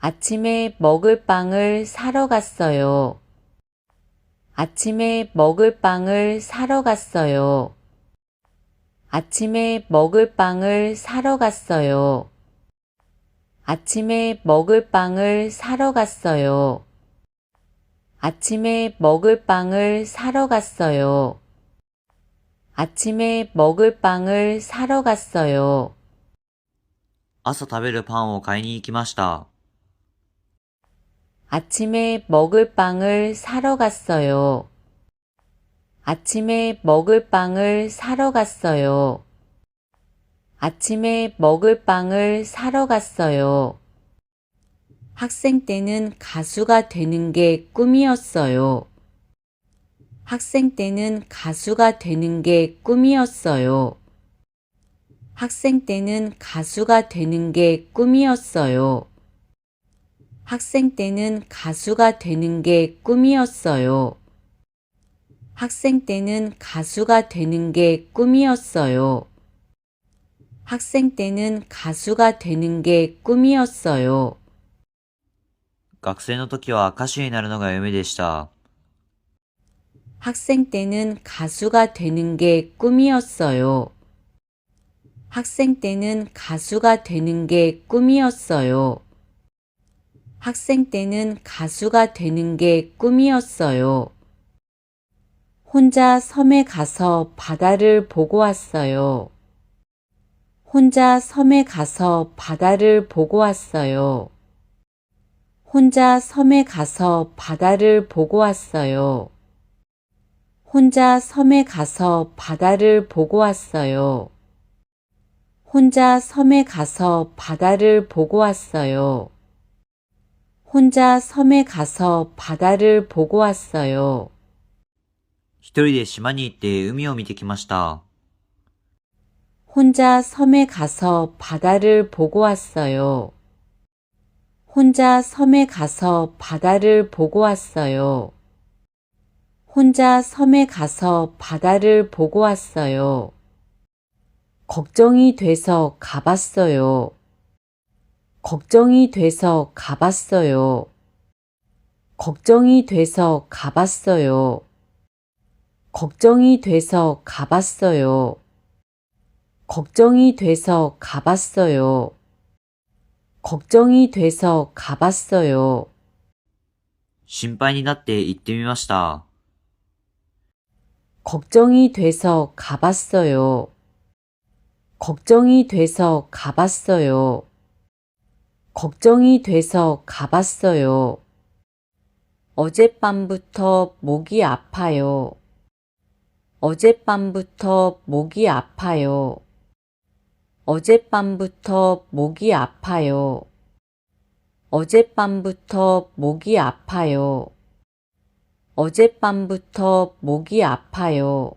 아침에 먹을 빵을 사러 갔어요. 아침에 먹을 빵을 사러 갔어요. 아침에 먹을 빵을 사러 갔어요. 아침에 먹을 빵을 사러 갔어요. 아침에 먹을 빵을 사러 갔어요. 아침에 먹을 빵을 사러 갔어요. 朝食べるパンを買いに行きました。 아침에 먹을 빵을 사러 갔어요. 아침에 먹을 빵을 사러 갔어요. 아침에 먹을 빵을 사러 갔어요. 학생 때는 가수가 되는 게 꿈이었어요. 학생 때는 가수가 되는 게 꿈이었어요. 학생 때는 가수가 되는 게 꿈이었어요. 학생 때는 가수가 되는 게 꿈이었어요. 학생 때는 가수가 되는 게 꿈이었어요. 학생 때는 가수가 되는 게 꿈이었어요. 学生の時は歌手になるのが夢でした。 학생 때는 가수가 되는 게 꿈이었어요. 학생 때는 가수가 되는 게 꿈이었어요. 학생 때는 가수가 되는 게 꿈이었어요. 혼자 섬에 가서 바다를 보고 왔어요. 혼자 섬에 가서 바다를 보고 왔어요. 혼자 섬에 가서 바다를 보고 왔어요. 혼자 섬에 가서 바다를 보고 왔어요. 혼자 섬에 가서 바다를 보고 왔어요. 혼자 섬에 가서 바다를 보고 왔어요. 一人で島に行って海を見てきました。 혼자 섬에 가서 바다를 보고 왔어요. 혼자 섬에 가서 바다를 보고 왔어요. 혼자 섬에 가서 바다를 보고 왔어요. 걱정이 돼서 가봤어요. 걱정이 돼서 가봤어요. 걱정이 돼서 가봤어요. 걱정이 돼서 가봤어요. 걱정이 돼서 가봤어요. 걱정이 돼서 가봤어요. 心配になって行ってみました。 걱정이 돼서 가봤어요. 걱정이 돼서 가봤어요. 걱정이 돼서 가봤어요. 어젯밤부터 목이 아파요. 어젯밤부터 목이 아파요. 어젯밤부터 목이 아파요. 어젯밤부터 목이 아파요. 어젯밤부터 목이 아파요.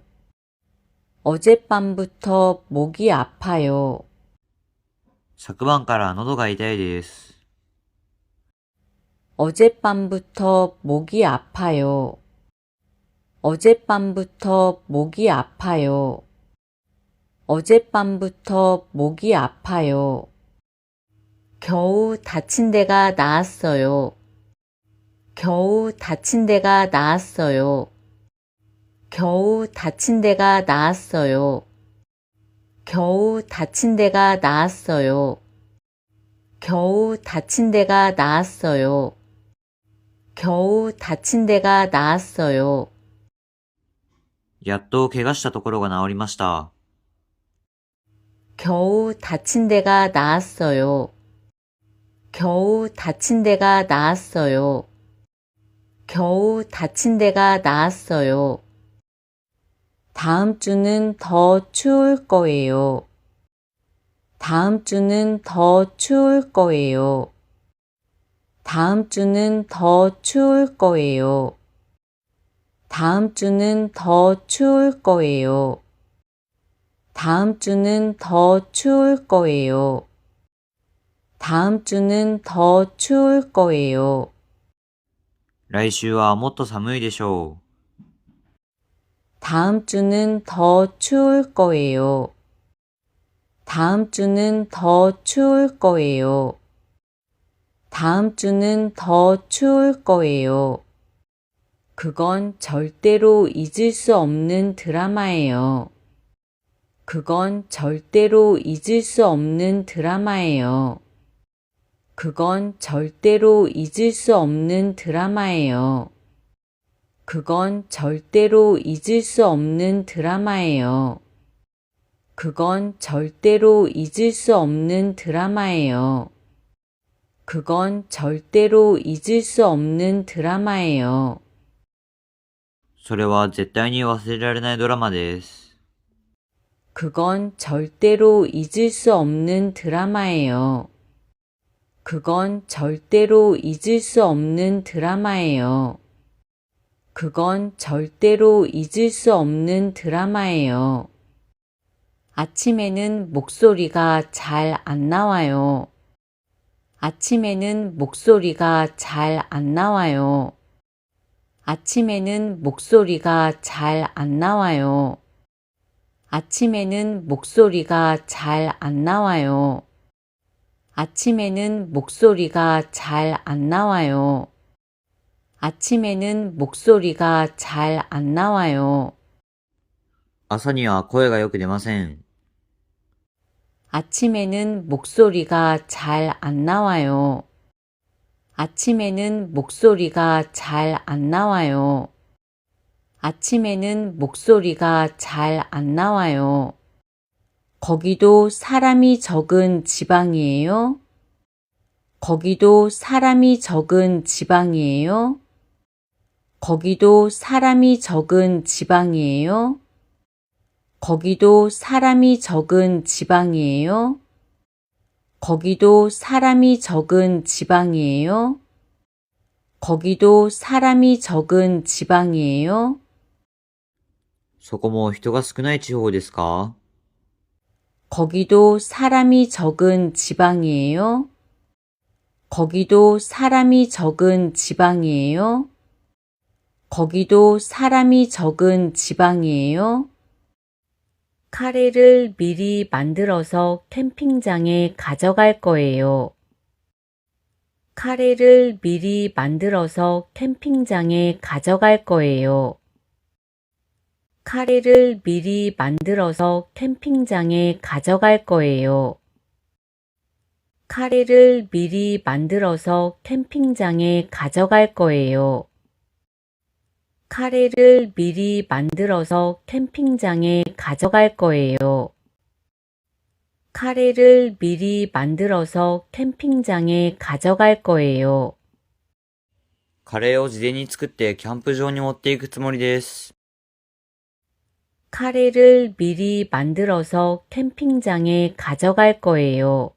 어젯밤부터 목이 아파요. 昨晩から喉が痛いです。 어젯밤부터 목이 아파요. 어젯밤부터 목이 아파요. 어젯밤부터 목이 아파요. 겨우 다친 데가 나았어요. 겨우 다친 데가 나았어요. 겨우 다친 데가 나았어요. 겨우 다친 데가 나았어요. 겨우 다친 데가 나았어요. 겨우 다친 데가 나았어요. やっと怪我したところが治りました。 겨우 다친 데가 나았어요. 겨우 다친 데가 나았어요. 겨우 다친 데가 나았어요. 다음 주는 더 추울 거예요. 다음 주는 더 추울 거예요. 다음 주는 더 추울 거예요. 다음 주는 더 추울 거예요. 다음 주는 더 추울 거예요. 다음 주는 더 추울 거예요. 来週はもっと寒いでしょう。 다음 주는 더 추울 거예요. 다음 주는 더 추울 거예요. 다음 주는 더 추울 거예요. 그건 절대로 잊을 수 없는 드라마예요. 그건 절대로 잊을 수 없는 드라마예요. 그건 절대로 잊을 수 없는 드라마예요. 그건 절대로 잊을 수 없는 드라마예요. 그건 절대로 잊을 수 없는 드라마예요. 그건 절대로 잊을 수 없는 드라마예요. それは絶対に忘れられないドラマです。 그건 절대로 잊을 수 없는 드라마예요. 그건 절대로 잊을 수 없는 드라마예요. 그건 절대로 잊을 수 없는 드라마예요. 아침에는 목소리가 잘 안 나와요. 아침에는 목소리가 잘 안 나와요. 아침에는 목소리가 잘 안 나와요. 아침에는 목소리가 잘 안 나와요. 아침에는 목소리가 잘 안 나와요. 아침에는 목소리가 잘 안 나와요. 朝には声がよく出ません。 아침에는 목소리가 잘 안 나와요. 아침에는 목소리가 잘 안 나와요. 아침에는 목소리가 잘 안 나와요. 거기도 사람이 적은 지방이에요? 거기도 사람이 적은 지방이에요? 거기도 사람이 적은 지방이에요? 거기도 사람이 적은 지방이에요? 거기도 사람이 적은 지방이에요? 거기도 사람이 적은 지방이에요? そこも人が少ない地方ですか？ 거기도 사람이 적은 지방이에요? 거기도 사람이 적은 지방이에요? 거기도 사람이 적은 지방이에요? 카레를 미리 만들어서 캠핑장에 가져갈 거예요. 카레를 미리 만들어서 캠핑장에 가져갈 거예요. 카레를 미리 만들어서 캠핑장에 가져갈 거예요. 카레를 미리 만들어서 캠핑장에 가져갈 거예요. 카레를 미리 만들어서 캠핑장에 가져갈 거예요. 카레를 미리 만들어서 캠핑장에 가져갈 거예요. カレーを事前に作ってキャンプ場に持っていくつもりです。 카레를 미리 만들어서 캠핑장에 가져갈 거예요.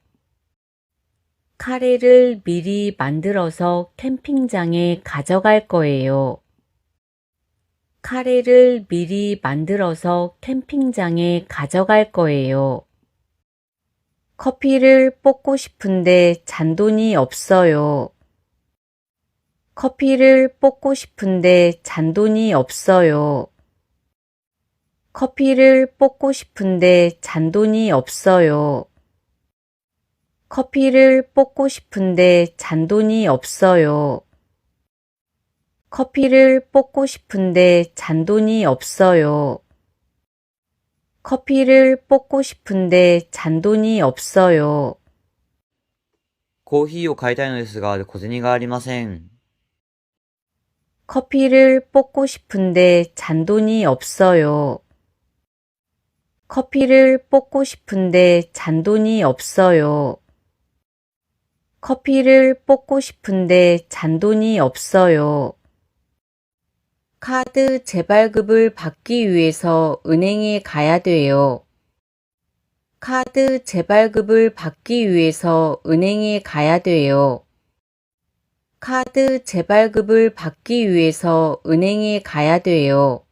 카레를 미리 만들어서 캠핑장에 가져갈 거예요. 카레를 미리 만들어서 캠핑장에 가져갈 거예요. 커피를 뽑고 싶은데 잔돈이 없어요. 커피를 뽑고 싶은데 잔돈이 없어요. 커피를 뽑고 싶은데 잔돈이 없어요. 커피를 뽑고 싶은데 잔돈이 없어요. 커피를 뽑고 싶은데 잔돈이 없어요. 커피를 뽑고 싶은데 잔돈이 없어요. コーヒーを買いたいのですが小銭がありません。 커피를 뽑고 싶은데 잔돈이 없어요. 커피를 뽑고 싶은데 잔돈이 없어요. 커피를 뽑고 싶은데 잔돈이 없어요. 카드 재발급을 받기 위해서 은행에 가야 돼요. 카드 재발급을 받기 위해서 은행에 가야 돼요. 카드 재발급을 받기 위해서 은행에 가야 돼요.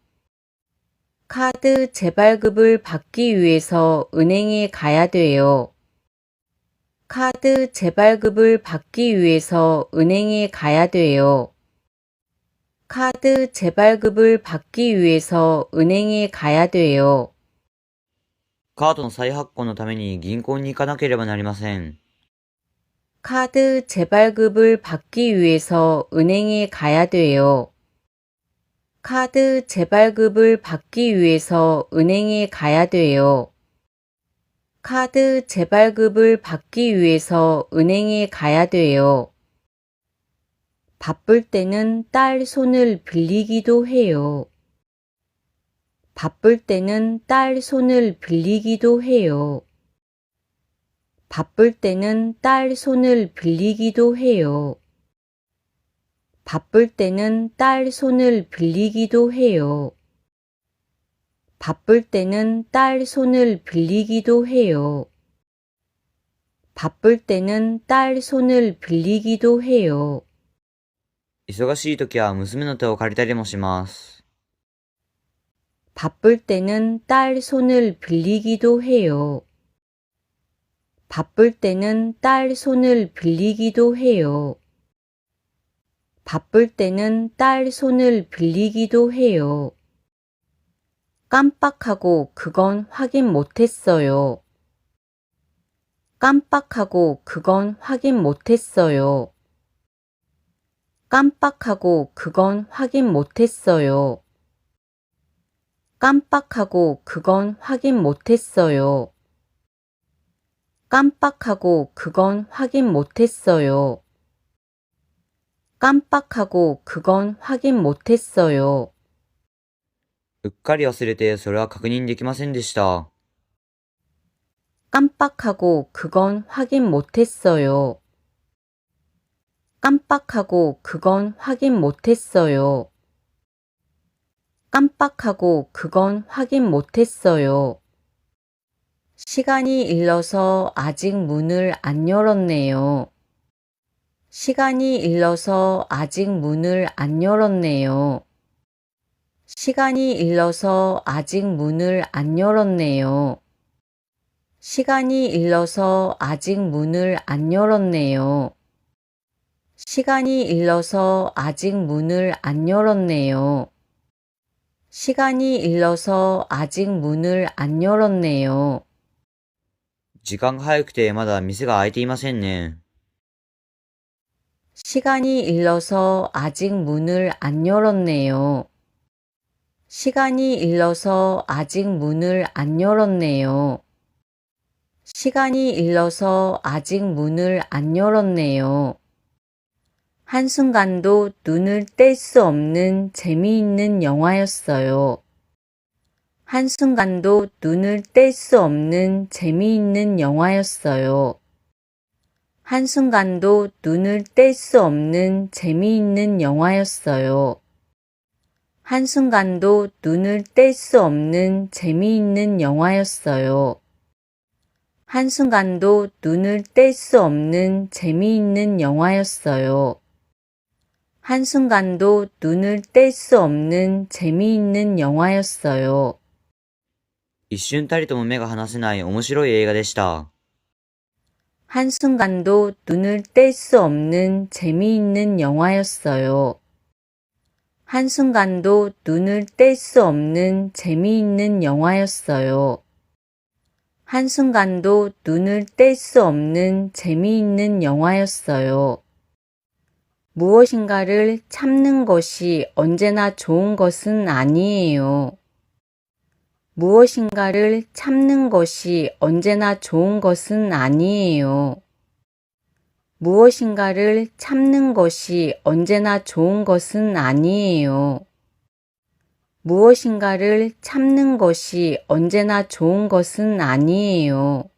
카드 재발급을 받기 위해서 은행에 가야 돼요. 카드 재발급을 받기 위해서 은행에 가야 돼요. 카드 재발급을 받기 위해서 은행에 가야 돼요. カードの再発行のために銀行に行かなければなりません。 카드 재발급을 받기 위해서 은행에 가야 돼요. 카드 재발급을 받기 위해서 은행에 가야 돼요. 카드 재발급을 받기 위해서 은행에 가야 돼요. 바쁠 때는 딸 손을 빌리기도 해요. 바쁠 때는 딸 손을 빌리기도 해요. 바쁠 때는 딸 손을 빌리기도 해요. 바쁠 때는 딸 손을 빌리기도 해요. 바쁠 때는 딸 손을 빌리기도 해요. 바쁠 때는 딸 손을 빌리기도 해요. 忙しい時は娘の手を借りたりもします。 바쁠 때는 딸 손을 빌리기도 해요. 바쁠 때는 딸 손을 빌리기도 해요. 바쁠 때는 딸 손을 빌리기도 해요. 깜빡하고 그건 확인 못했어요. 깜빡하고 그건 확인 못했어요. 깜빡하고 그건 확인 못했어요. 깜빡하고 그건 확인 못했어요. 깜빡하고 그건 확인 못했어요. 깜빡하고 그건 확인 못했어요. うっかり忘れてそれは確認できませんでした。 깜빡하고 그건 확인 못했어요. 깜빡하고 그건 확인 못했어요. 깜빡하고 그건 확인 못했어요. 시간이 일러서 아직 문을 안 열었네요. 시간이 일러서 아직 문을 안 열었네요. 시간이 일러서 아직 문을 안 열었네요. 시간이 일러서 아직 문을 안 열었네요. 시간이 일러서 아직 문을 안 열었네요. 시간이 일러서 아직 문을 안 열었네요. 時間が早くてまだ店が開いていませんね。 시간이 일러서 아직 문을 안 열었네요. 시간이 일러서 아직 문을 안 열었네요. 시간이 일러서 아직 문을 안 열었네요. 한순간도 눈을 뗄 수 없는 재미있는 영화였어요. 한순간도 눈을 뗄 수 없는 재미있는 영화였어요. 한순간도 눈을 뗄 수 없는 재미있는 영화였어요. 한순간도 눈을 뗄 수 없는 재미있는 영화였어요. 한순간도 눈을 뗄 수 없는 재미있는 영화였어요. 한순간도 눈을 뗄 수 없는 재미있는 영화였어요. 一瞬たりとも目が離せない面白い映画でした。 한순간도 눈을 뗄 수 없는 재미있는 영화였어요. 한순간도 눈을 뗄 수 없는 재미있는 영화였어요. 한순간도 눈을 뗄 수 없는 재미있는 영화였어요. 무엇인가를 참는 것이 언제나 좋은 것은 아니에요. 무엇인가를 참는 것이 언제나 좋은 것은 아니에요. 무엇인가를 참는 것이 언제나 좋은 것은 아니에요. 무엇인가를 참는 것이 언제나 좋은 것은 아니에요.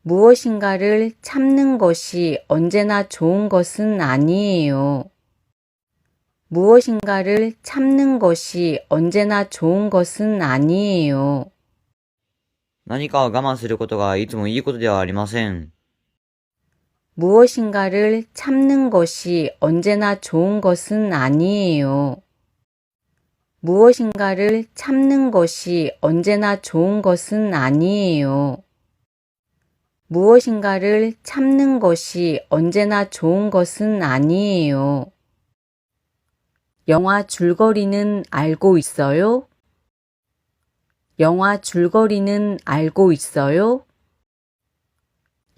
무엇인가를 참는 것이 언제나 좋은 것은 아니에요. 무엇인가를 참는 것이 언제나 좋은 것은 아니에요. 何かを我慢することがいつもいいことではありません。 무엇인가를 참는 것이 언제나 좋은 것은 아니에요. 무엇인가를 참는 것이 언제나 좋은 것은 아니에요. 무엇인가를 참는 것이 언제나 좋은 것은 아니에요. 영화 줄거리는 알고 있어요? 영화 줄거리는 알고 있어요?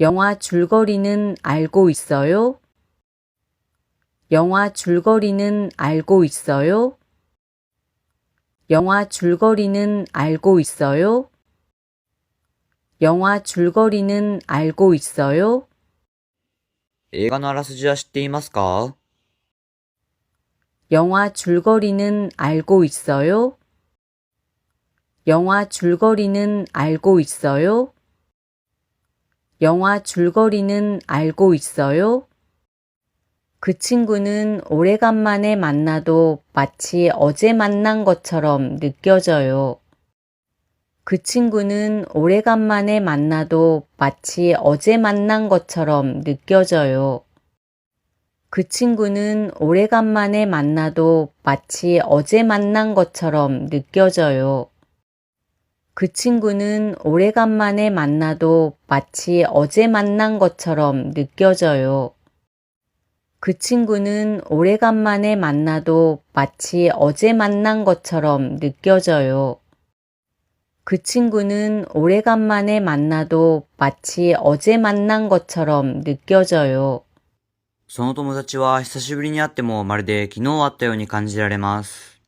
영화 줄거리는 알고 있어요? 영화 줄거리는 알고 있어요? 영화 줄거리는 알고 있어요? 영화 줄거리는 알고 있어요? 映画のあらすじは知っていますか？ 영화 줄거리는 알고 있어요? 영화 줄거리는 알고 있어요? 영화 줄거리는 알고 있어요? 그 친구는 오래간만에 만나도 마치 어제 만난 것처럼 느껴져요. 그 친구는 오래간만에 만나도 마치 어제 만난 것처럼 느껴져요. 그 친구는 오래간만에 만나도 마치 어제 만난 것처럼 느껴져요. 그 친구는 오래간만에 만나도 마치 어제 만난 것처럼 느껴져요. 그 친구는 오래간만에 만나도 마치 어제 만난 것처럼 느껴져요. 그 친구는 오래간만에 만나도 마치 어제 만난 것처럼 느껴져요. その友達は久しぶりに会ってもまるで昨日会ったように感じられます。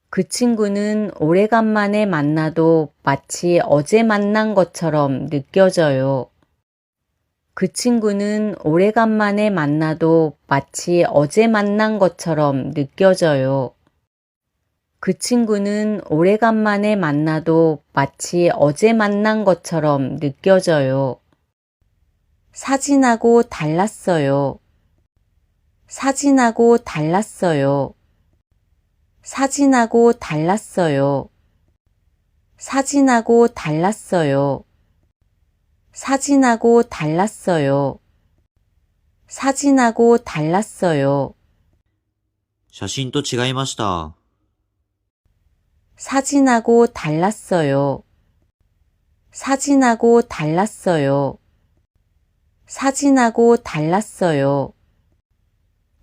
그 친구는 오래간만에 만나도 마치 어제 만난 것처럼 느껴져요. 그 친구는 오래간만에 만나도 마치 어제 만난 것처럼 느껴져요. 그 친구는 오래간만에 만나도 마치 어제 만난 것처럼 느껴져요. 사진하고 달랐어요. 사진하고 달랐어요. 사진하고 달랐어요. 사진하고 달랐어요. 사진하고 달랐어요. 사진하고 달랐어요. 写真と違いました。 사진하고 달랐어요. 사진하고 달랐어요. 사진하고 달랐어요.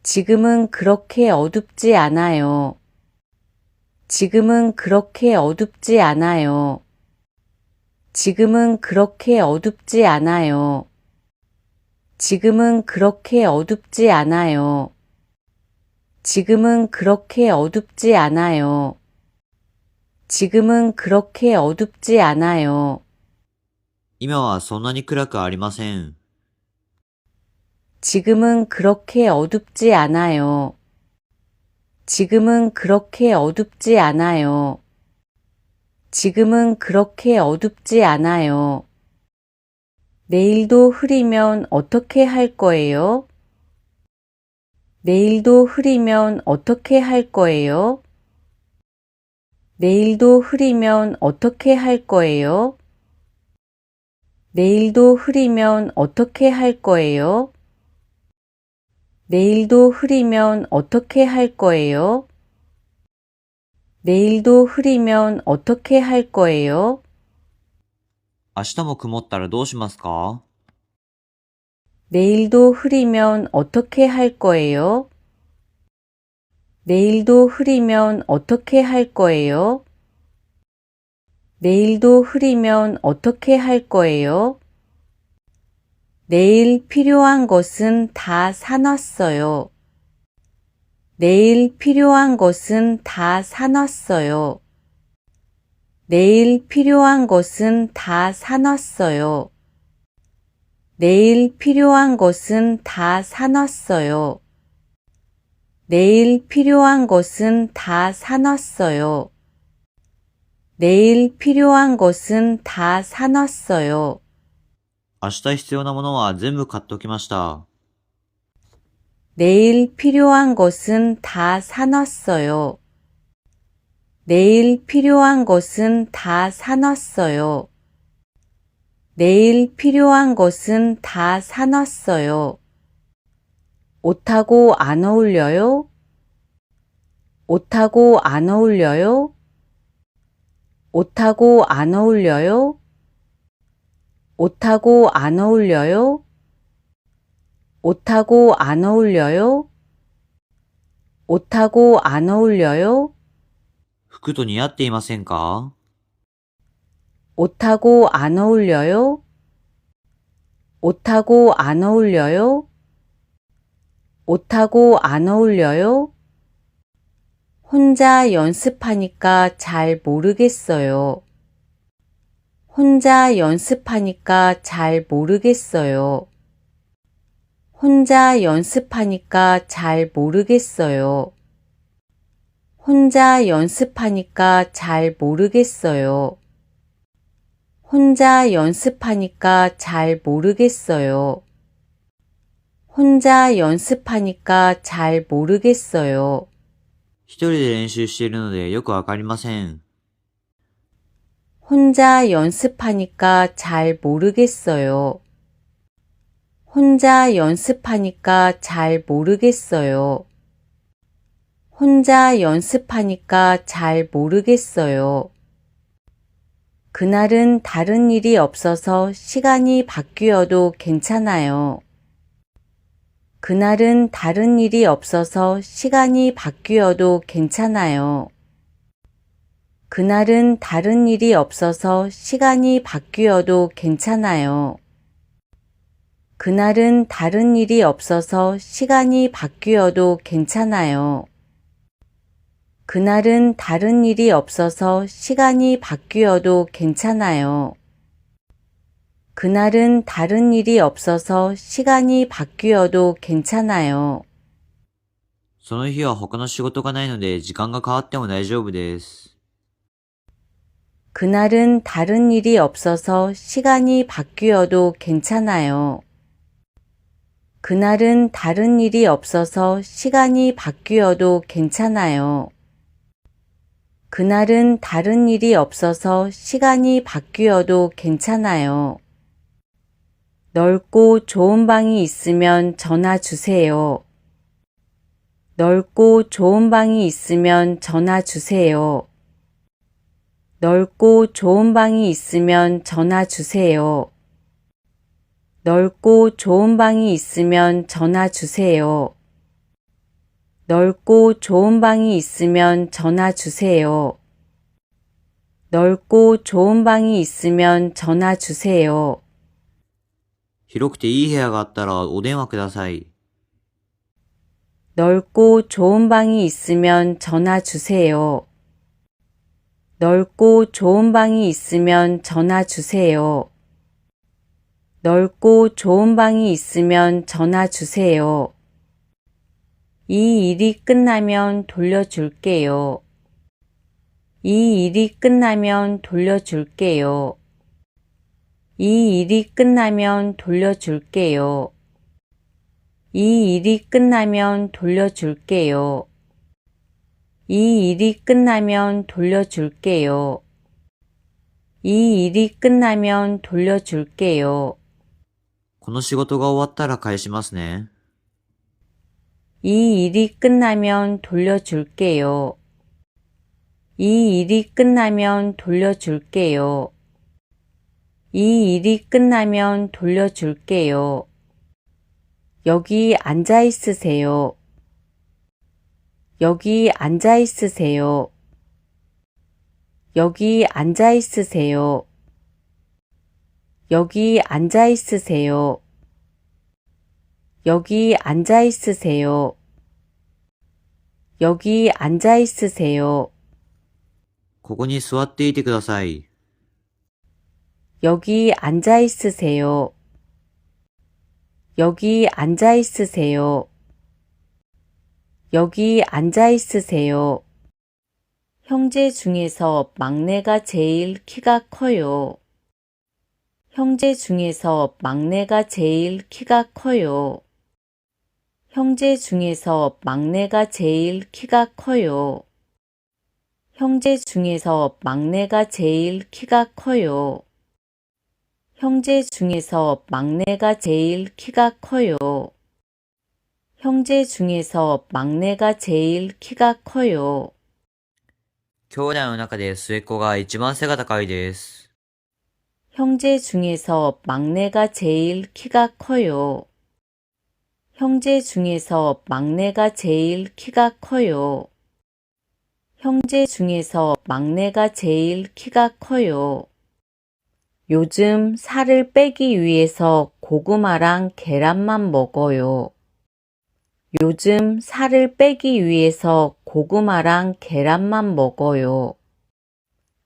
지금은 그렇게 어둡지 않아요. 지금은 그렇게 어둡지 않아요. 지금은 그렇게 어둡지 않아요. 지금은 그렇게 어둡지 않아요. 지금은 그렇게 어둡지 않아요. 지금은 그렇게 어둡지 않아요. 今はそんなに暗くありません。 지금은 그렇게 어둡지 않아요. 지금은 그렇게 어둡지 않아요. 지금은 그렇게 어둡지 않아요. 내일도 흐리면 어떻게 할 거예요? 내일도 흐리면 어떻게 할 거예요? 내일도 흐리면 어떻게 할 거예요? 내일도 흐리면 어떻게 할 거예요? 내일도 흐리면 어떻게 할 거예요? 내일도 흐리면 어떻게 할 거예요? 明日も曇ったらどうしますか？ 내일도 흐리면 어떻게 할 거예요? 내일도 흐리면 어떻게 할 거예요? 내일도 흐리면 어떻게 할 거예요? 내일 필요한 것은 다 사놨어요. 내일 필요한 것은 다 사놨어요. 내일 필요한 것은 다 사놨어요. 내일 필요한 것은 다 사놨어요. 내일 필요한 것은 다 사놨어요. 내일 필요한 것은 다 사놨어요. 明日必要なものは全部買っておきました。 내일 필요한 것은 다 사놨어요. 내일 필요한 것은 다 사놨어요. 내일 필요한 것은 다 사놨어요. 옷하고 안 어울려요? 옷하고 안 어울려요? 옷하고 안 어울려요? 옷하고 안 어울려요? 옷하고 안 어울려요? 옷하고 안 어울려요? 服と似合っていませんか？ 옷하고 안 어울려요? 옷하고 안 어울려요? 옷하고 안 어울려요? 혼자 연습하니까 잘 모르겠어요. 혼자 연습하니까 잘 모르겠어요. 혼자 연습하니까 잘 모르겠어요. 혼자 연습하니까 잘 모르겠어요. 혼자 연습하니까 잘 모르겠어요. 혼자 연습하니까 잘 모르겠어요. 一人で練習しているのでよくわかりません。 혼자 연습하니까 잘 모르겠어요. 혼자 연습하니까 잘 모르겠어요. 혼자 연습하니까 잘 모르겠어요. 그날은 다른 일이 없어서 시간이 바뀌어도 괜찮아요. 그날은 다른 일이 없어서 시간이 바뀌어도 괜찮아요. 그날은 다른 일이 없어서 시간이 바뀌어도 괜찮아요. 그날은 다른 일이 없어서 시간이 바뀌어도 괜찮아요. 그날은 다른 일이 없어서 시간이 바뀌어도 괜찮아요. 그날은 다른 일이 없어서 시간이 바뀌어도 괜찮아요. その日は他の仕事がないので時間が変わっても大丈夫です。 그날은 다른 일이 없어서 시간이 바뀌어도 괜찮아요. 그날은 다른 일이 없어서 시간이 바뀌어도 괜찮아요. 그날은 다른 일이 없어서 시간이 바뀌어도 괜찮아요. 넓고 좋은 방이 있으면 전화 주세요. 넓고 좋은 방이 있으면 전화 주세요. 넓고 좋은 방이 있으면 전화 주세요. 넓고 좋은 방이 있으면 전화 주세요. 넓고 좋은 방이 있으면 전화 주세요. 넓고 좋은 방이 있으면 전화 주세요. 広くていい部屋があったらお電話ください。 넓고 좋은 방이 있으면 전화 주세요. 넓고 좋은 방이 있으면 전화 주세요. 넓고 좋은 방이 있으면 전화 주세요. 이 일이 끝나면 돌려줄게요. 이 일이 끝나면 돌려줄게요. 이 일이 끝나면 돌려줄게요. 이 일이 끝나면 돌려줄게요. 이 일이 끝나면 돌려줄게요. 이 일이 끝나면 돌려줄게요. この仕事が終わったら返しますね。 이 일이 끝나면 돌려줄게요. 이 일이 끝나면 돌려줄게요. 이 일이 끝나면 돌려줄게요. 여기 앉아 있으세요. 여기 앉아 있으세요. 여기 앉아 있으세요. 여기 앉아 있으세요. 여기 앉아 있으세요. 여기 앉아 있으세요. ここに座っていてください。 여기 앉아 있으세요. 여기 앉아 있으세요. 여기 앉아 있으세요. 형제 중에서 막내가 제일 키가 커요. 형제 중에서 막내가 제일 키가 커요. 형제 중에서 막내가 제일 키가 커요. 형제 중에서 막내가 제일 키가 커요. 형제 중에서 막내가 제일 키가 커요. 형제 중에서 막내가 제일 키가 커요. 兄弟の中で末っ子が一番背が高いです。 형제 중에서 막내가 제일 키가 커요. 형제 중에서 막내가 제일 키가 커요. 형제 중에서 막내가 제일 키가 커요. 요즘 살을 빼기 위해서 고구마랑 계란만 먹어요. 요즘 살을 빼기 위해서 고구마랑 계란만 먹어요.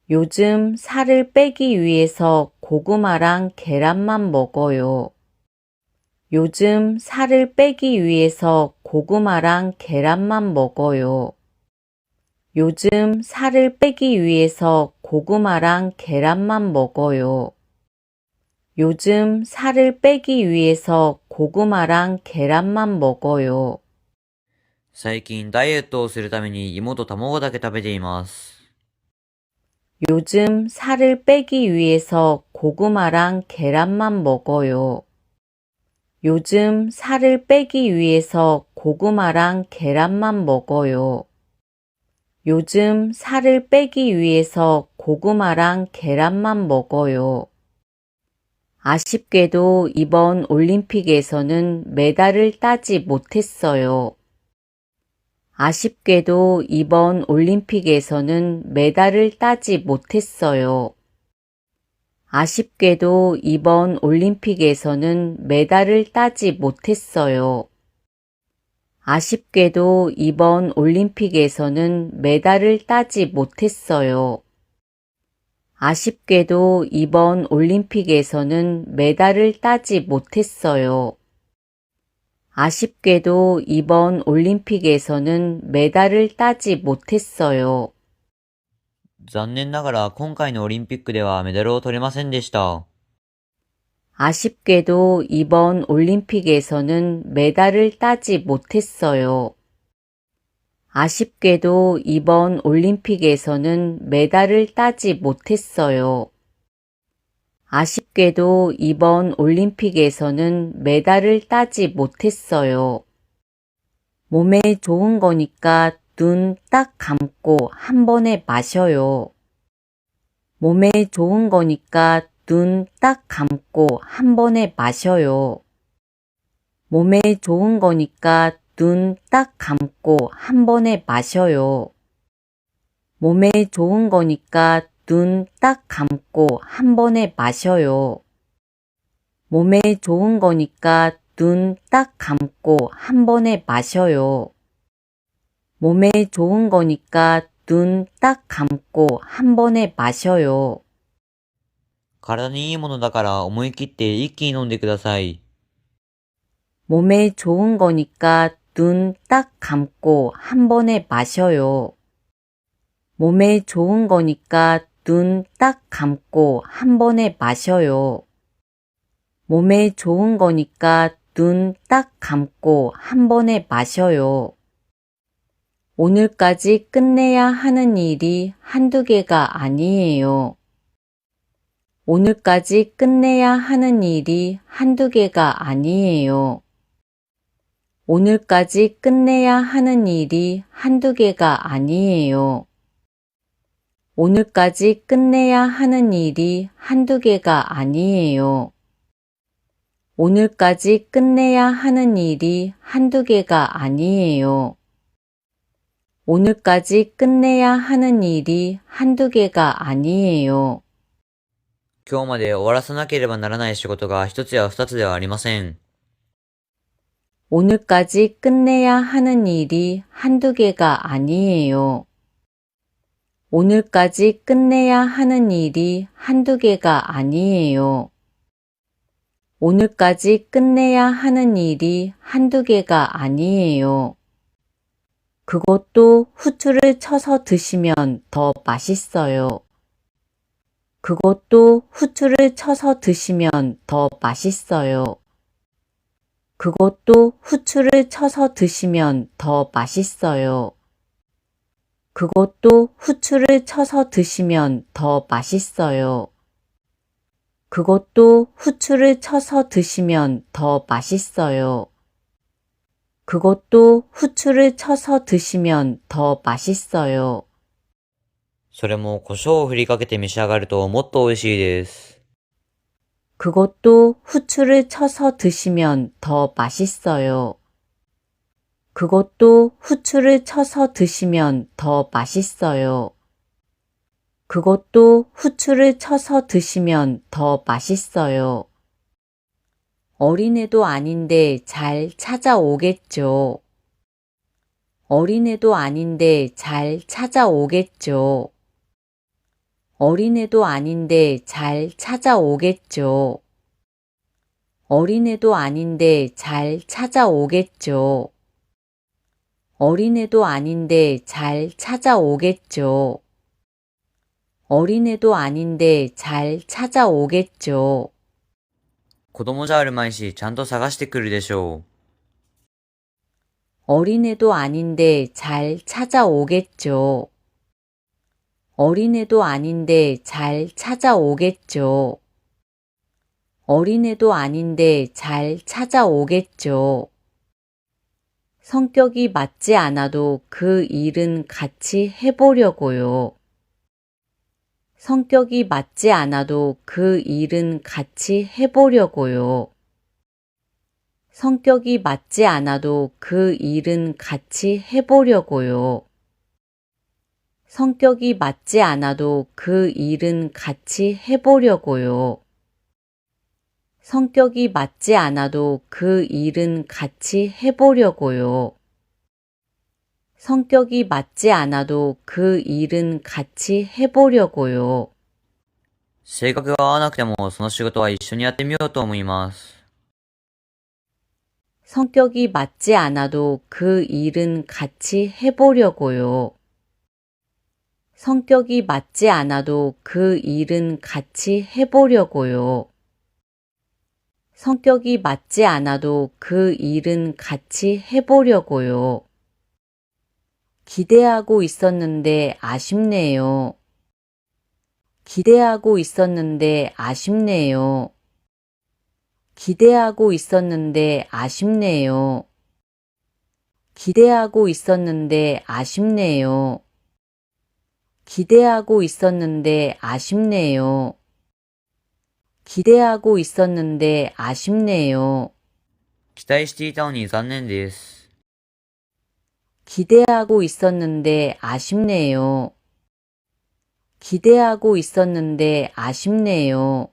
요즘 살을 빼기 위해서 고구마랑 계란만 먹어요. 요즘 살을 빼기 위해서 고구마랑 계란만 먹어요. 요즘 살을 빼기 위해서 고구마랑 계란만 먹어요. 요즘 살을 빼기 위해서 고구마랑 계란만 먹어요. 最近ダイエットをするために芋と卵だけ食べています。 요즘 살을 빼기 위해서 고구마랑 계란만 먹어요. 요즘 살을 빼기 위해서 고구마랑 계란만 먹어요. 요즘 살을 빼기 위해서 고구마랑 계란만 먹어요. 아쉽게도 이번 올림픽에서는 메달을 따지 못했어요. 아쉽게도 이번 올림픽에서는 메달을 따지 못했어요. 아쉽게도 이번 올림픽에서는 메달을 따지 못했어요. 아쉽게도 이번 올림픽에서는 메달을 따지 못했어요. 아쉽게도 이번 올림픽에서는 메달을 따지 못했어요. 아쉽게도 이번 올림픽에서는 메달을 따지 못했어요. 残念ながら今回のオリンピックではメダルを取れませんでした。 아쉽게도 이번 올림픽에서는 메달을 따지 못했어요. 아쉽게도 이번 올림픽에서는 메달을 따지 못했어요. 아쉽게도 이번 올림픽에서는 메달을 따지 못했어요. 몸에 좋은 거니까 눈 딱 감고 한 번에 마셔요. 몸에 좋은 거니까 눈 딱 감고 한 번에 마셔요. 몸에 좋은 거니까 눈 딱 감고 한 번에 마셔요. 몸에 좋은 거니까 눈 딱 감고 한 번에 마셔요. 몸에 좋은 거니까 눈 딱 감고 한 번에 마셔요. 몸에 좋은 거니까 눈 딱 감고 한 번에 마셔요. 体にいいものだから思い切って一気に飲んでください。 몸에 좋은 거니까 눈 딱 감고 한 번에 마셔요. 몸에 좋은 거니까 눈 딱 감고 한 번에 마셔요. 몸에 좋은 거니까 눈 딱 감고 한 번에 마셔요. 오늘까지 끝내야 하는 일이 한두 개가 아니에요. 오늘까지 끝내야 하는 일이 한두 개가 아니에요. 오늘까지 끝내야 하는 일이 한두 개가 아니에요. 오늘까지 끝내야 하는 일이 한두 개가 아니에요. 오늘까지 끝내야 하는 일이 한두 개가 아니에요. 오늘까지 끝내야 하는 일이 한두 개가 아니에요. 今日まで終わらさなければならない仕事が一つや二つではありません。 오늘까지 끝내야 하는 일이 한두 개가 아니에요. 오늘까지 끝내야 하는 일이 한두 개가 아니에요. 오늘까지 끝내야 하는 일이 한두 개가 아니에요. 그것도 후추를 쳐서 드시면 더 맛있어요. 그것도 후추를 쳐서 드시면 더 맛있어요. 그것도 후추를 쳐서 드시면 더 맛있어요. 그것도 후추를 쳐서 드시면 더 맛있어요. 그것도 후추를 쳐서 드시면 더 맛있어요. 그것도 후추를 쳐서 드시면 더 맛있어요. それも胡椒を振りかけて召し上がるともっと美味しいです。 그것도 후추를 쳐서 드시면 더 맛있어요. 그것도 후추를 쳐서 드시면 더 맛있어요. 그것도 후추를 쳐서 드시면 더 맛있어요. 어린애도 아닌데 잘 찾아오겠죠. 어린애도 아닌데 잘 찾아오겠죠. 어린애도 아닌데 잘 찾아오겠죠. 어린애도 아닌데 잘 찾아오겠죠. 어린애도 아닌데 잘 찾아오겠죠. 어린애도 아닌데 잘 찾아오겠죠. 子供じゃあるまいし、ちゃんと探してくるでしょう。 어린애도 아닌데 잘 찾아오겠죠. 어린애도 아닌데 잘 찾아오겠죠. 어린애도 아닌데 잘 찾아오겠죠. 성격이 맞지 않아도 그 일은 같이 해보려고요. 성격이 맞지 않아도 그 일은 같이 해보려고요. 성격이 맞지 않아도 그 일은 같이 해보려고요. 성격이 맞지 않아도 그 일은 같이 해보려고요. 성격이 맞지 않아도 그 일은 같이 해보려고요. 성격이 맞지 않아도 그 일은 같이 해보려고요. 性格が合わなくても、その仕事は一緒にやってみようと思います。 성격이 맞지 않아도 그 일은 같이 해보려고요. 성격이 맞지 않아도 그 일은 같이 해보려고요. 성격이 맞지 않아도 그 일은 같이 해보려고요. 기대하고 있었는데 아쉽네요. 기대하고 있었는데 아쉽네요. 기대하고 있었는데 아쉽네요. 기대하고 있었는데 아쉽네요. 기대하고 있었는데 아쉽네요. 기대하고 있었는데 아쉽네요. 期待していたのに残念です。 기대하고 있었는데 아쉽네요. 기대하고 있었는데 아쉽네요.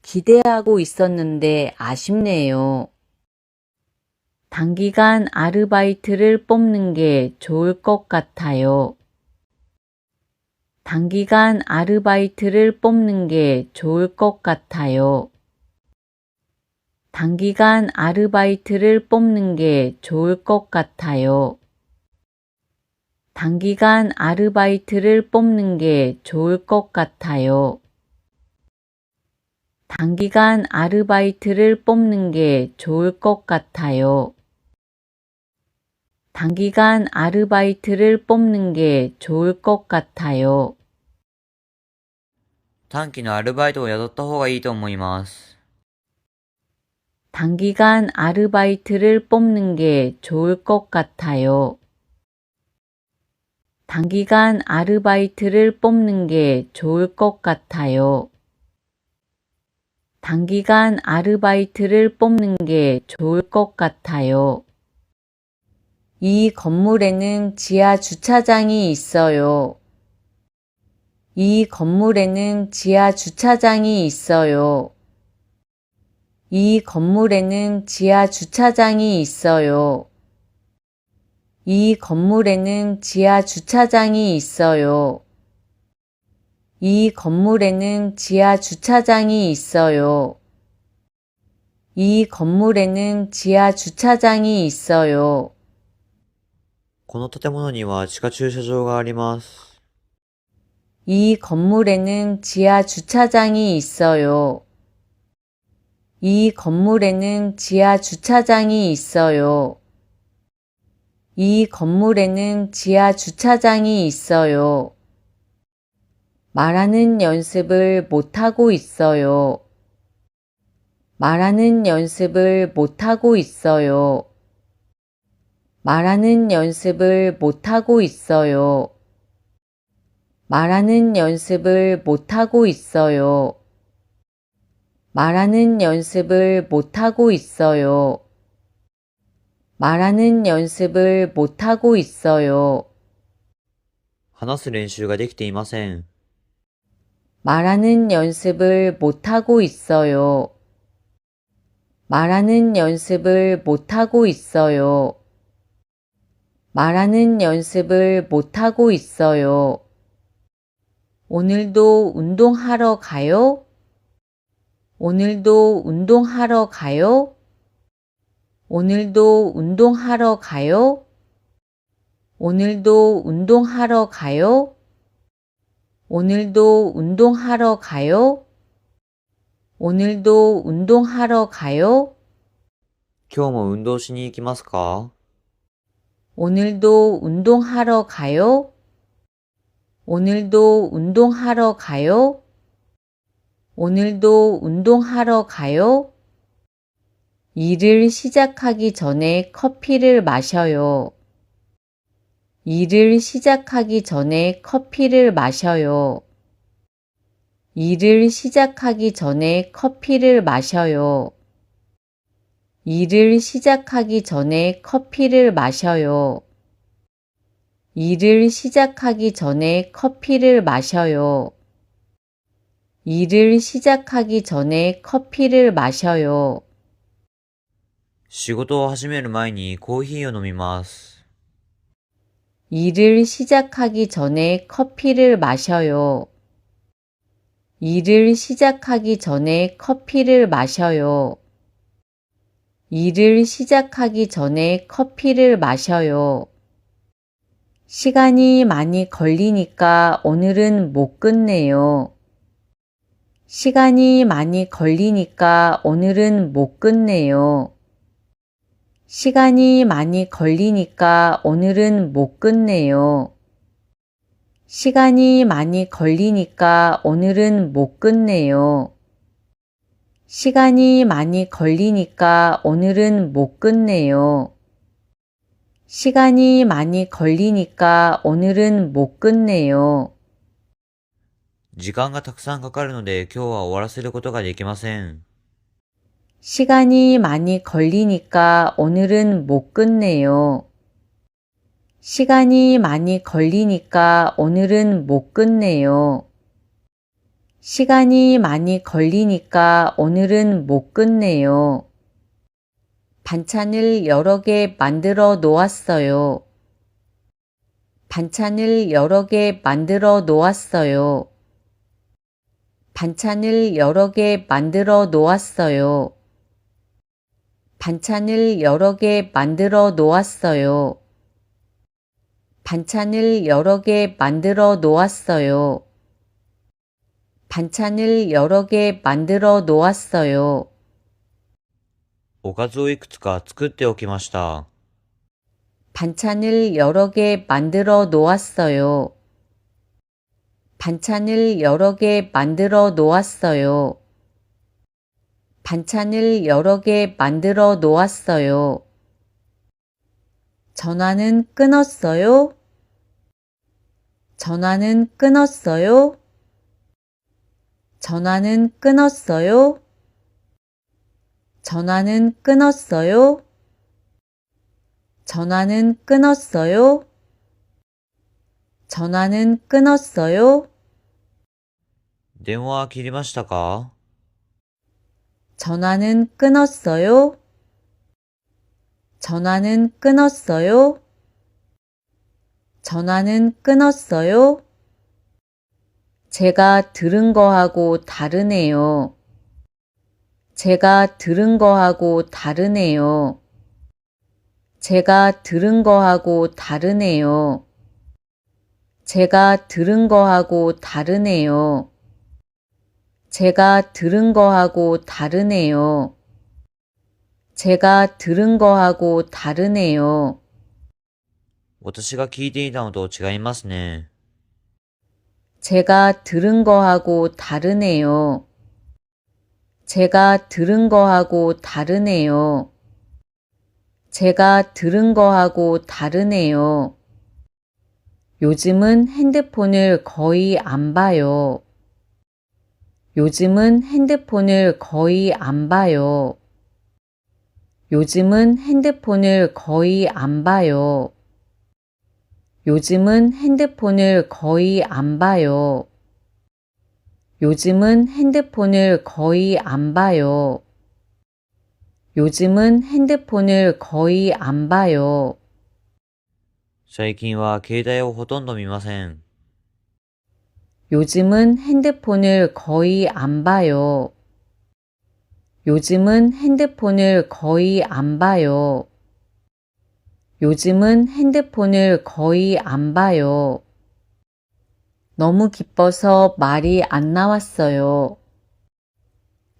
기대하고 있었는데 아쉽네요. 단기간 아르바이트를 뽑는 게 좋을 것 같아요. 단기간 아르바이트를 뽑는 게 좋을 것 같아요. 단기간 아르바이트를 뽑는 게 좋을 것 같아요. 단기간 아르바이트를 뽑는 게 좋을 것 같아요. 단기간 아르바이트를 뽑는 게 좋을 것 같아요. 단기간 아르바이트를 뽑는 게 좋을 것 같아요. 短期のアルバイトを雇った方がいいと思います。 단기간 아르바이트를 뽑는 게 좋을 것 같아요. 단기간 아르바이트를 뽑는 게 좋을 것 같아요. 단기간 아르바이트를 뽑는 게 좋을 것 같아요. 이 건물에는 지하 주차장이 있어요. 이 건물에는 지하 주차장이 있어요. 이 건물에는 지하 주차장이 있어요. 이 건물에는 지하 주차장이 있어요. 이 건물에는 지하 주차장이 있어요. 이 건물에는 지하 주차장이 있어요. この建物には地下駐車場があります。 이 건물에는 지하 주차장이 있어요. 이 건물에는 지하 주차장이 있어요. 이 건물에는 지하 주차장이 있어요. 말하는 연습을 못하고 있어요. 말하는 연습을 못하고 있어요. 말하는 연습을 못하고 있어요. 말하는 연습을 못하고 있어요. 말하는 연습을 못하고 있어요. 말하는 연습을 못하고 있어요. 話す練習ができていません。 말하는 연습을 못하고 있어요. 말하는 연습을 못하고 있어요. 말하는 연습을 못하고 있어요. 오늘도 운동하러 가요? 오늘도 운동하러 가요? 오늘도 운동하러 가요? 오늘도 운동하러 가요? 오늘도 운동하러 가요? 오늘도 운동하러 가요? 今日も運動しに行きますか？ 오늘도 운동하러 가요? 오늘도 운동하러 가요? 오늘도 운동하러 가요? 일을 시작하기 전에 커피를 마셔요. 일을 시작하기 전에 커피를 마셔요. 일을 시작하기 전에 커피를 마셔요. 일을 시작하기 전에 커피를 마셔요. 일을 시작하기 전에 커피를 마셔요. 일을 시작하기 전에 커피를 마셔요. 仕事を始める前にコーヒーを飲みます。 일을 시작하기 전에 커피를 마셔요. 일을 시작하기 전에 커피를 마셔요. 일을 시작하기 전에 커피를 마셔요. 시간이 많이 걸리니까 오늘은 못 끝내요. 시간이 많이 걸리니까 오늘은 못 끝내요. 시간이 많이 걸리니까 오늘은 못 끝내요. 시간이 많이 걸리니까 오늘은 못 끝내요. 시간이 많이 걸리니까 오늘은 못 끝내요. 시간이 많이 걸리니까 오늘은 못 끝내요. 時間がたくさんかかるので今日は終わらせることができません。 시간이 많이 걸리니까 오늘은 못 끝내요. 시간이 많이 걸리니까 오늘은 못 끝내요. 시간이 많이 걸리니까 오늘은 못 끝내요. 반찬을 여러 개 만들어 놓았어요. 반찬을 여러 개 만들어 놓았어요. 반찬을 여러 개 만들어 놓았어요. 반찬을 여러 개 만들어 놓았어요. 반찬을 여러 개 만들어 놓았어요. 반찬을 여러 개 만들어 놓았어요. おかずをいくつか作っておきました。 반찬을 여러 개 만들어 놓았어요. 반찬을 여러 개 만들어 놓았어요. 반찬을 여러 개 만들어 놓았어요. 전화는 끊었어요? 전화는 끊었어요? 전화는 끊었어요? 전화는 끊었어요? 전화는 끊었어요? 전화는 끊었어요? 電話は切りましたか？ 전화는 끊었어요? 전화는 끊었어요? 전화는 끊었어요? 제가 들은 거하고 다르네요. 제가 들은 거하고 다르네요. 제가 들은 거하고 다르네요. 제가 들은 거하고 다르네요. 제가 들은 거하고 다르네요. 제가 들은 거하고 다르네요. 私が聞いていたのと違いますね。 제가 들은 거하고 다르네요. 제가 들은 거하고 다르네요. 제가 들은 거하고 다르네요. 요즘은 핸드폰을 거의 안 봐요. 요즘은 핸드폰을 거의 안 봐요. 요즘은 핸드폰을 거의 안 봐요. 요즘은 핸드폰을 거의 안 봐요. 요즘은 핸드폰을 거의 안 봐요. 요즘은 핸드폰을 거의 안 봐요. 最近は携帯をほとんど見ません。 요즘은 핸드폰을 거의 안 봐요. 요즘은 핸드폰을 거의 안 봐요. 요즘은 핸드폰을 거의 안 봐요. 너무 기뻐서 말이 안 나왔어요.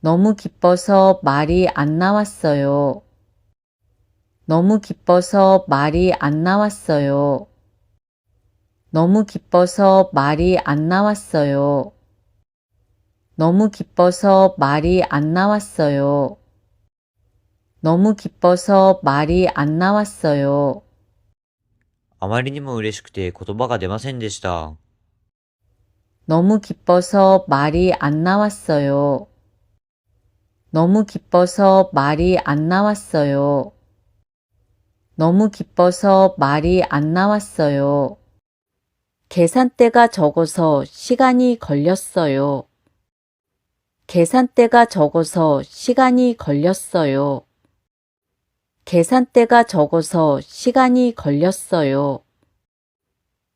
너무 기뻐서 말이 안 나왔어요. 너무 기뻐서 말이 안 나왔어요. 너무 기뻐서 말이 안 나왔어요. 너무 기뻐서 말이 안 나왔어요. 너무 기뻐서 말이 안 나왔어요. あまりにも嬉しくて言葉が出ませんでした。 너무 기뻐서 말이 안 나왔어요. 너무 기뻐서 말이 안 나왔어요. 너무 기뻐서 말이 안 나왔어요. 계산대가 적어서 시간이 걸렸어요. 계산대가 적어서 시간이 걸렸어요. 계산대가 적어서 시간이 걸렸어요.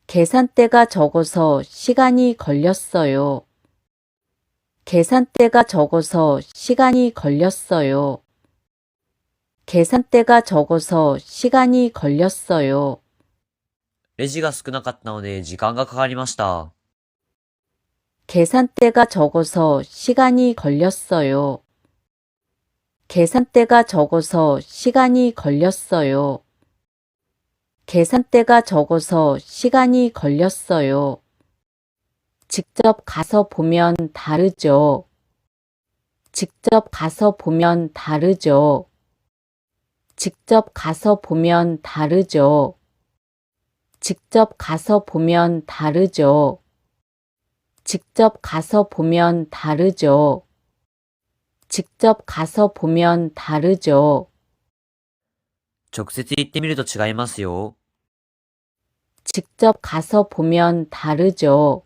계산대가 적어서 시간이 걸렸어요. 계산대가 적어서 시간이 걸렸어요. 계산대가 적어서 시간이 걸렸어요. レジが少なかったので時間がかかりました。 계산대가 적어서 시간이 걸렸어요. 계산대가 적어서 시간이 걸렸어요. 계산대가 적어서 시간이 걸렸어요. 직접 가서 보면 다르죠. 직접 가서 보면 다르죠. 직접 가서 보면 다르죠. 직접 가서 보면 다르죠. 직접 가서 보면 다르죠. 직접 가서 보면 다르죠. 直接行ってみると違いますよ。 직접 가서 보면 다르죠.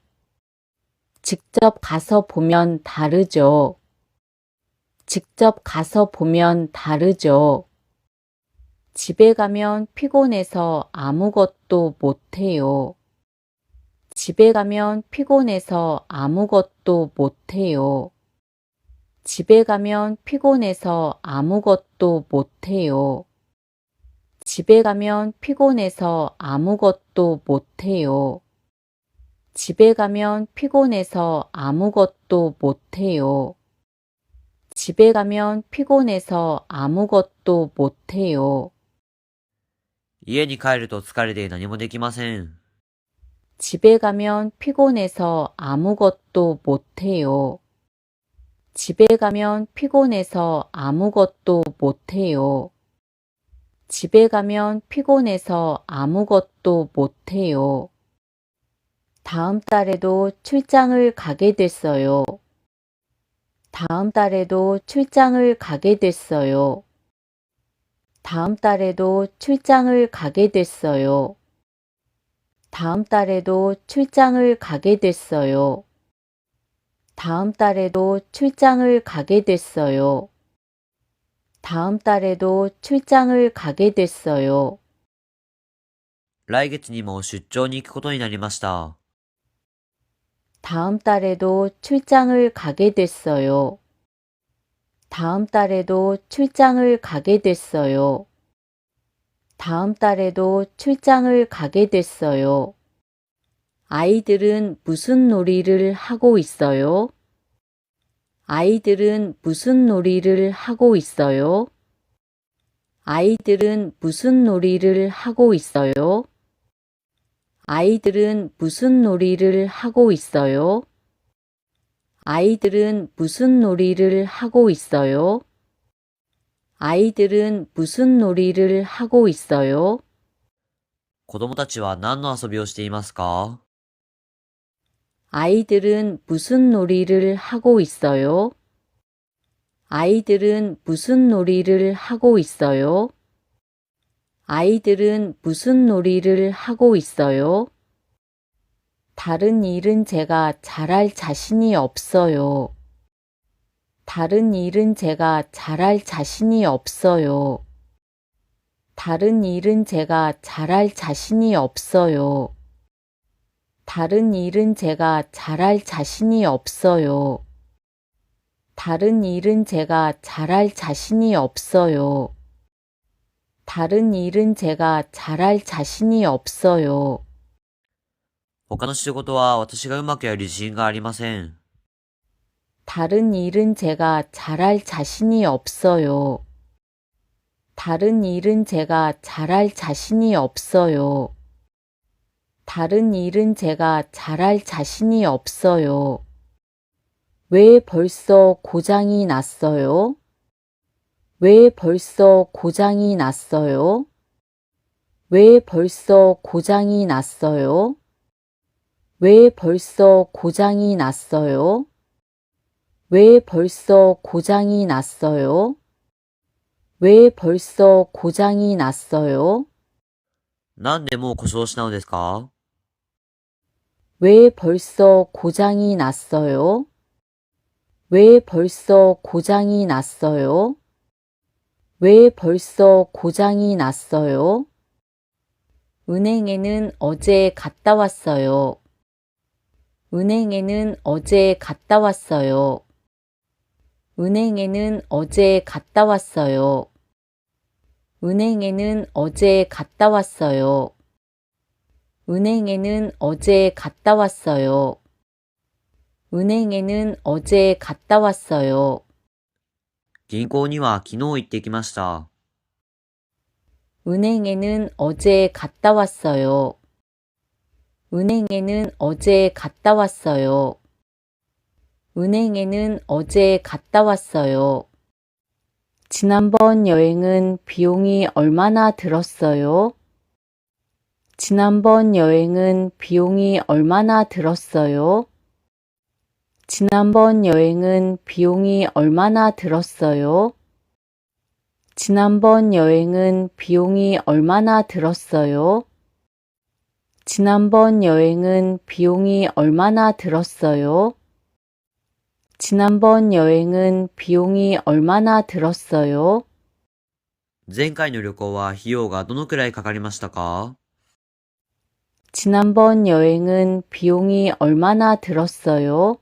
직접 가서 보면 다르죠. 직접 가서 보면 다르죠. 집에 가면 피곤해서 아무것도 못해요. 집에 가면 피곤해서 아무것도 못해요. 집에 가면 피곤해서 아무것도 못해요. 집에 가면 피곤해서 아무것도 못해요. 집에 가면 피곤해서 아무것도 못해요. 집에 가면 피곤해서 아무것도 못해요. 家に帰ると疲れて何もできません。 집에 가면 피곤해서 아무것도 못해요. 집에 가면 피곤해서 아무것도 못해요. 집에 가면 피곤해서 아무것도 못해요. 다음 달에도 출장을 가게 됐어요. 다음 달에도 출장을 가게 됐어요. 다음 달에도 출장을 가게 됐어요. 다음 달에도 출장을 가게 됐어요. 다음 달에도 출장을 가게 됐어요. 다음 달에도 출장을 가게 됐어요. 来月にも出張に行くことになりました。 다음 달에도 출장을 가게 됐어요. 다음 달에도 출장을 가게 됐어요. 다음 달에도 출장을 가게 됐어요. 아이들은 무슨 놀이를 하고 있어요? 아이들은 무슨 놀이를 하고 있어요? 아이들은 무슨 놀이를 하고 있어요? 아이들은 무슨 놀이를 하고 있어요? 아이들은 무슨 놀이를 하고 있어요? 아이들은 무슨 놀이를 하고 있어요? 子供たちは何の遊びをしていますか？ 아이들은 무슨 놀이를 하고 있어요? 아이들은 무슨 놀이를 하고 있어요? 아이들은 무슨 놀이를 하고 있어요? 다른 일은 제가 잘할 자신이 없어요. 다른 일은 제가 잘할 자신이 없어요. 다른 일은 제가 잘할 자신이 없어요. 다른 일은 제가 잘할 자신이 없어요. 다른 일은 제가 잘할 자신이 없어요. 다른 일은 제가 잘할 자신이 없어요. 他の仕事は私がうまくやる自信がありません。 다른 일은 제가 잘할 자신이 없어요. 다른 일은 제가 잘할 자신이 없어요. 다른 일은 제가 잘할 자신이 없어요. 왜 벌써 고장이 났어요? 왜 벌써 고장이 났어요? 왜 벌써 고장이 났어요? 왜 벌써 고장이 났어요? 왜 벌써 고장이 났어요? 왜 벌써 고장이 났어요? なんでもう故障したのですか？ 왜 벌써 고장이 났어요? 왜 벌써 고장이 났어요? 왜 벌써 고장이 났어요? 은행에는 어제 갔다 왔어요. 은행에는 어제 갔다 왔어요. 은행에는 어제 갔다 왔어요. 은행에는 어제 갔다 왔어요. 은행에는 어제 갔다 왔어요. 은행에는 어제 갔다 왔어요. 銀行には昨日行ってきました。 은행에는 어제 갔다 왔어요. 은행에는 어제 갔다 왔어요. 은행에는 어제 갔다 왔어요. 지난번 여행은 비용이 얼마나 들었어요? 지난번 여행은 비용이 얼마나 들었어요? 지난번 여행은 비용이 얼마나 들었어요? 지난번 여행은 비용이 얼마나 들었어요? 지난번 여행은 비용이 얼마나 들었어요? 지난번 여행은 비용이 얼마나 들었어요? 前回の旅行は費用がどのくらいかかりましたか？ 지난번 여행은 비용이 얼마나 들었어요?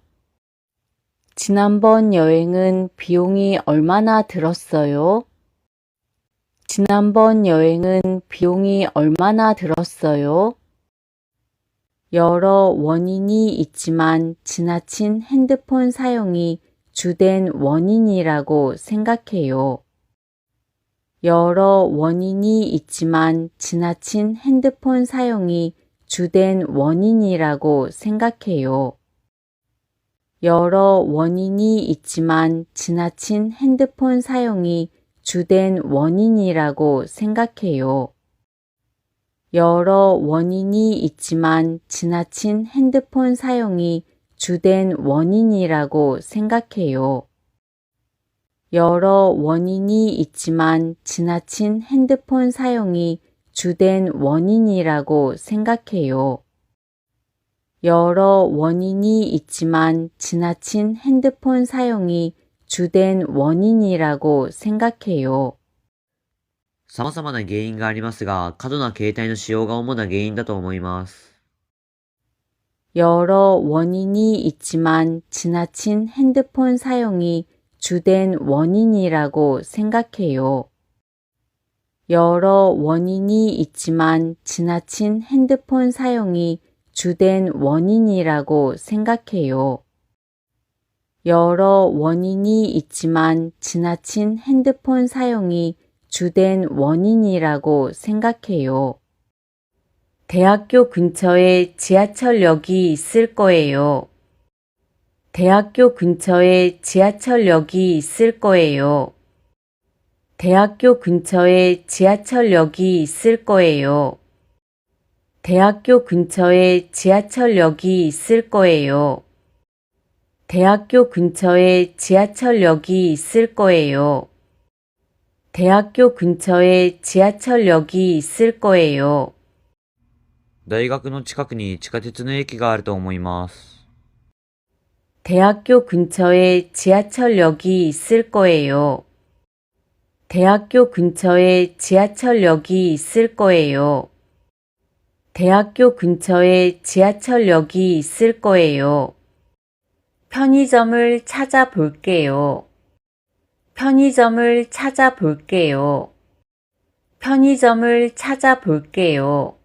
지난번 여행은 비용이 얼마나 들었어요? 지난번 여행은 비용이 얼마나 들었어요? 여러 원인이 있지만 지나친 핸드폰 사용이 주된 원인이라고 생각해요. 여러 원인이 있지만 지나친 핸드폰 사용이 주된 원인이라고 생각해요. 여러 원인이 있지만 지나친 핸드폰 사용이 주된 원인이라고 생각해요. 여러 원인이 있지만 지나친 핸드폰 사용이 주된 원인이라고 생각해요. 여러 원인이 있지만 지나친 핸드폰 사용이 주된 원인이라고 생각해요. 여러 원인이 있지만 지나친 핸드폰 사용이 주된 원인이라고 생각해요. 様々な原因がありますが、過度な携帯の使用が主な原因だと思います。 여러 원인이 있지만 지나친 핸드폰 사용이 주된 원인이라고 생각해요. 여러 원인이 있지만 지나친 핸드폰 사용이 주된 원인이라고 생각해요. 여러 원인이 있지만 지나친 핸드폰 사용이 주된 원인이라고 생각해요. 대학교 근처에 지하철역이 있을 거예요. 대학교 근처에 지하철역이 있을 거예요. 대학교 근처에 지하철역이 있을 거예요. 대학교 근처에 지하철역이 있을 거예요. 대학교 근처에 지하철역이 있을 거예요. 대학교 근처에 지하철역이 있을 거예요. 大学の近くに地下鉄の駅があると思います。 대학교 근처에 지하철역이 있을 거예요. 대학교 근처에 지하철역이 있을 거예요. 대학교 근처에 지하철역이 있을 거예요. 편의점을 찾아볼게요. 편의점을 찾아볼게요. 편의점을 찾아볼게요.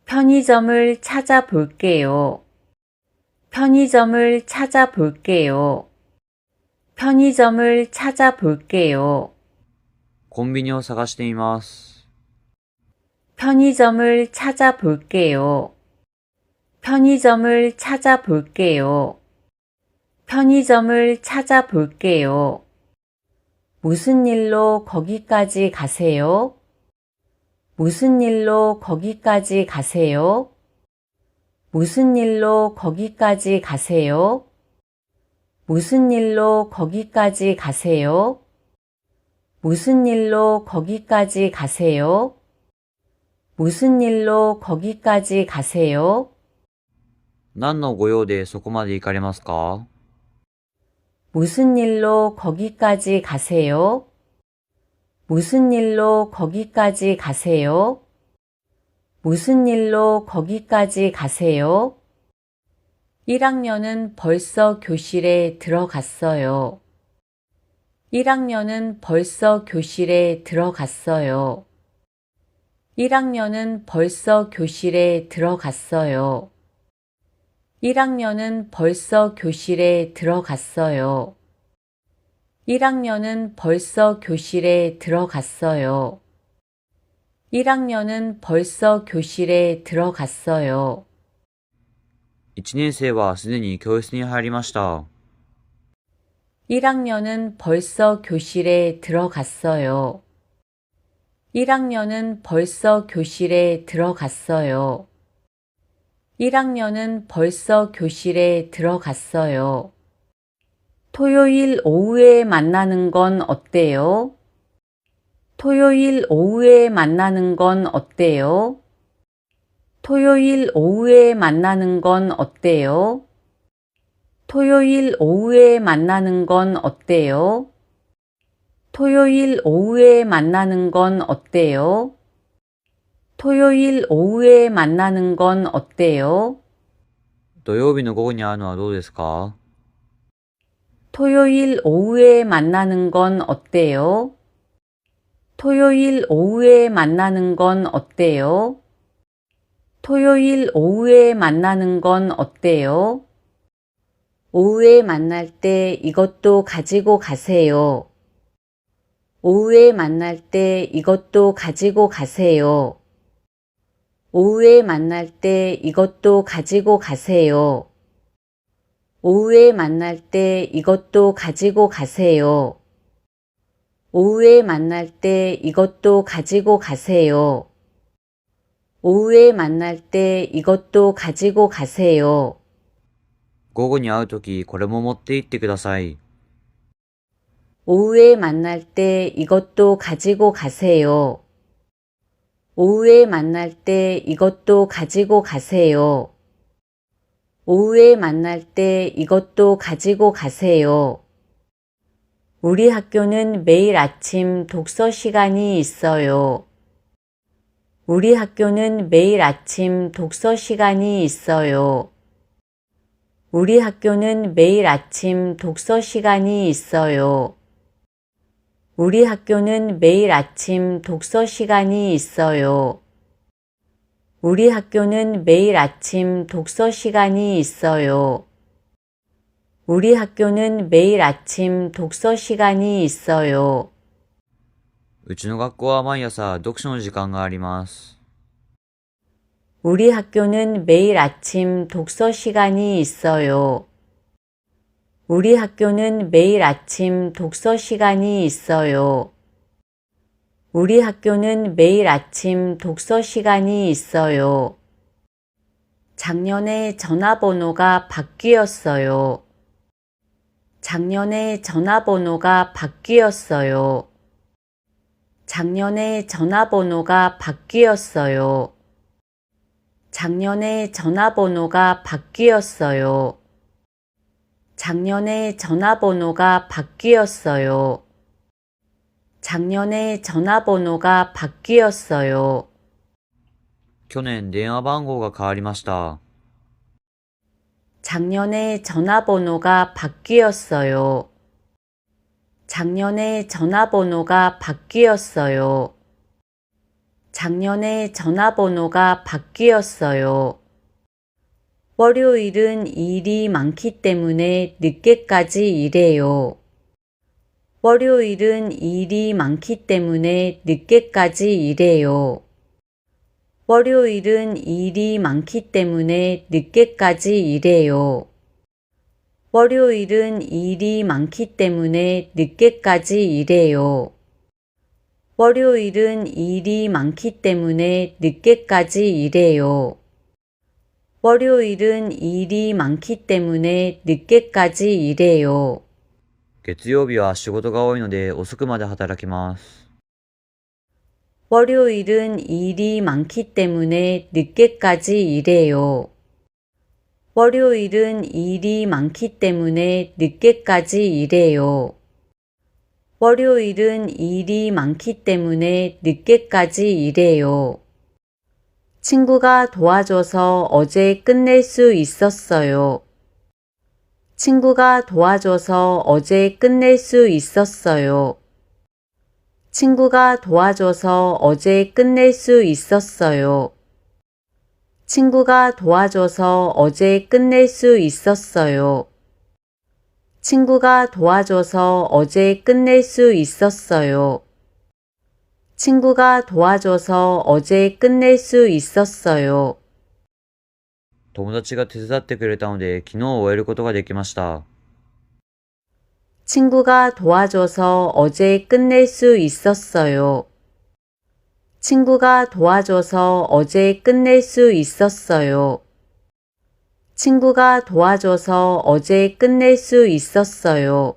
편의점을 찾아볼게요. 편의점을 찾아볼게요. 편의점을 찾아볼게요. コンビニを探しています。 편의점을 찾아볼게요. 편의점을 찾아볼게요. 편의점을 찾아볼게요. 무슨 일로 거기까지 가세요? 무슨 일로 거기까지 가세요? 무슨 일로 거기까지 가세요? 무슨 일로 거기까지 가세요? 무슨 일로 거기까지 가세요? 무슨 일로 거기까지 가세요? 何のご用でそこまで行かれますか？ 무슨 일로 거기까지 가세요? 무슨 일로 거기까지 가세요? 무슨 일로 거기까지 가세요? 1학년은 벌써 교실에 들어갔어요. 1학년은 벌써 교실에 들어갔어요. 1학년은 벌써 교실에 들어갔어요. 1학년은 벌써 교실에 들어갔어요. 1학년은 벌써 교실에 들어갔어요. 1학년은 벌써 교실에 들어갔어요. 1年生はすでに教室に入りました。 1학년은 벌써 교실에 들어갔어요. 1학년은 벌써 교실에 들어갔어요. 1학년은 벌써 교실에 들어갔어요. 토요일 오후에 만나는 건 어때요? 토요일 오후에 만나는 건 어때요? 토요일 오후에 만나는 건 어때요? 토요일 오후에 만나는 건 어때요? 토요일 오후에 만나는 건 어때요? 토요일 오후에 만나는 건 어때요? 土曜日の午後に会うのはどうですか？ 토요일 오후에 만나는 건 어때요? 토요일 오후에 만나는 건 어때요? 토요일 오후에 만나는 건 어때요? 오후에 만날 때 이것도 가지고 가세요. 오후에 만날 때 이것도 가지고 가세요. 오후에 만날 때 이것도 가지고 가세요. 오후에 만날 때 이것도 가지고 가세요. 오후에 만날 때 이것도 가지고 가세요. 오후에 만날 때 이것도 가지고 가세요. 午後に会うときこれも持って行ってください。 오후에 만날 때 이것도 가지고 가세요. 오후에 만날 때 이것도 가지고 가세요. 오후에 만날 때 이것도 가지고 가세요. 우리 학교는 매일 아침 독서 시간이 있어요. 우리 학교는 매일 아침 독서 시간이 있어요. 우리 학교는 매일 아침 독서 시간이 있어요. 우리 학교는 매일 아침 독서 시간이 있어요. 우리 학교는 매일 아침 독서 시간이 있어요. 우리 학교는 매일 아침 독서 시간이 있어요. うちの学校は毎朝読書の時間があります。 우리 학교는 매일 아침 독서 시간이 있어요. 우리 학교는 매일 아침 독서 시간이 있어요. 우리 학교는 매일 아침 독서 시간이 있어요. 작년에 전화번호가 바뀌었어요. 작년에 전화번호가 바뀌었어요. 작년에 전화번호가 바뀌었어요. 작년에 전화번호가 바뀌었어요. 작년에 전화번호가 바뀌었어요. 작년에 전화번호가 바뀌었어요. 去年電話番号が変わりました。 작년에 전화번호가 바뀌었어요. 작년에 전화번호가 바뀌었어요. 작년에 전화번호가 바뀌었어요. 월요일은 일이 많기 때문에 늦게까지 일해요. 월요일은 일이 많기 때문에 늦게까지 일해요. 월요일은 일이 많기 때문에 늦게까지 일해요. 월요일은 일이 많기 때문에 늦게까지 일해요. 월요일은 일이 많기 때문에 늦게까지 일해요. 월요일은 일이 많기 때문에 늦게까지 일해요. 月曜日は仕事が多いので遅くまで働きます。 월요일은 일이 많기 때문에 늦게까지 일해요. 월요일은 일이 많기 때문에 늦게까지 일해요. 월요일은 일이 많기 때문에 늦게까지 일해요. 친구가 도와줘서 어제 끝낼 수 있었어요. 친구가 도와줘서 어제 끝낼 수 있었어요. 친구가 도와줘서 어제 끝낼 수 있었어요. 친구가 도와줘서 어제 끝낼 수 있었어요. 친구가 도와줘서 어제 끝낼 수 있었어요. 친구가 도와줘서 어제 끝낼 수 있었어요. 友達が手伝ってくれたので昨日終えることができました。 친구가 도와줘서 어제 끝낼 수 있었어요. 친구가 도와줘서 어제 끝낼 수 있었어요. 친구가 도와줘서 어제 끝낼 수 있었어요.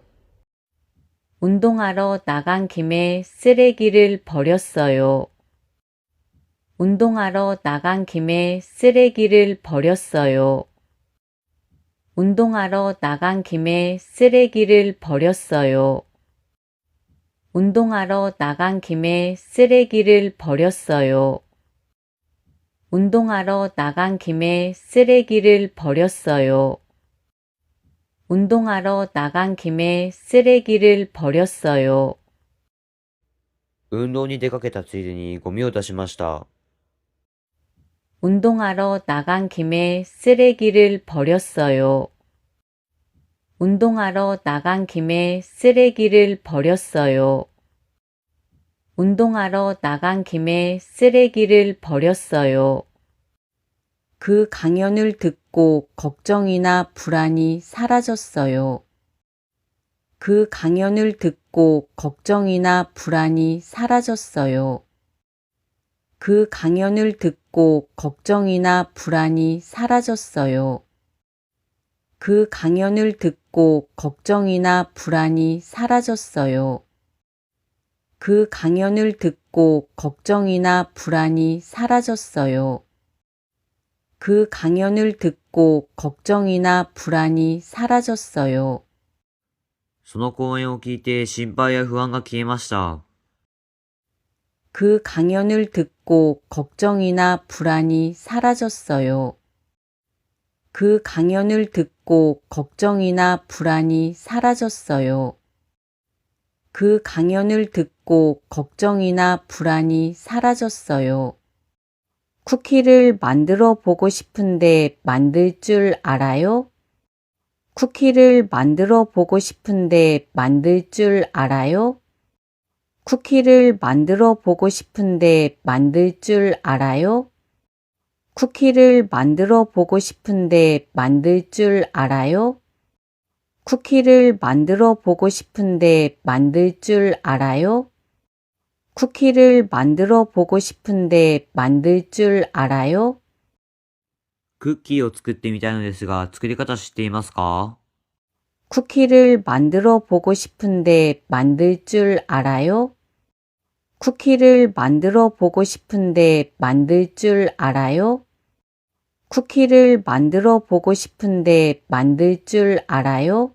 운동하러 나간 김에 쓰레기를 버렸어요. 운동하러 나간 김에 쓰레기를 버렸어요. 운동하러 나간 김에 쓰레기를 버렸어요. 운동하러 나간 김에 쓰레기를 버렸어요. 운동하러 나간 김에 쓰레기를 버렸어요. 운동하러 나간 김에 쓰레기를 버렸어요. 運動に出かけたついでにゴミを出しました。 운동하러 나간 김에 쓰레기를 버렸어요. 운동하러 나간 김에 쓰레기를 버렸어요. 운동하러 나간 김에 쓰레기를 버렸어요. 그 강연을 듣고 걱정이나 불안이 사라졌어요. 그 강연을 듣고 걱정이나 불안이 사라졌어요. 그 강연을 듣고 걱정이나 불안이 사라졌어요. 그 강연을 듣고 걱정이나 불안이 사라졌어요. 그 강연을 듣고 걱정이나 불안이 사라졌어요. 그 강연을 듣고 걱정이나 불안이 사라졌어요. その講演を聞いて心配や不安が消えました。 그 강연을 듣고 걱정이나 불안이 사라졌어요. 그 강연을 듣고 걱정이나 불안이 사라졌어요. 그 강연을 듣고 걱정이나 불안이 사라졌어요. 쿠키를 만들어 보고 싶은데 만들 줄 알아요? 쿠키를 만들어 보고 싶은데 만들 줄 알아요? 쿠키를 만들어 보고 싶은데 만들 줄 알아요? 쿠키를 만들어 보고 싶은데 만들 줄 알아요? 쿠키를 만들어 보고 싶은데 만들 줄 알아요? 쿠키를 만들어 보고 싶은데 만들 줄 알아요? クッキーを作ってみたいのですが、作り方知っていますか？ 쿠키를 만들어 보고 싶은데 만들 줄 알아요? 쿠키를 만들어 보고 싶은데 만들 줄 알아요? 쿠키를 만들어 보고 싶은데 만들 줄 알아요?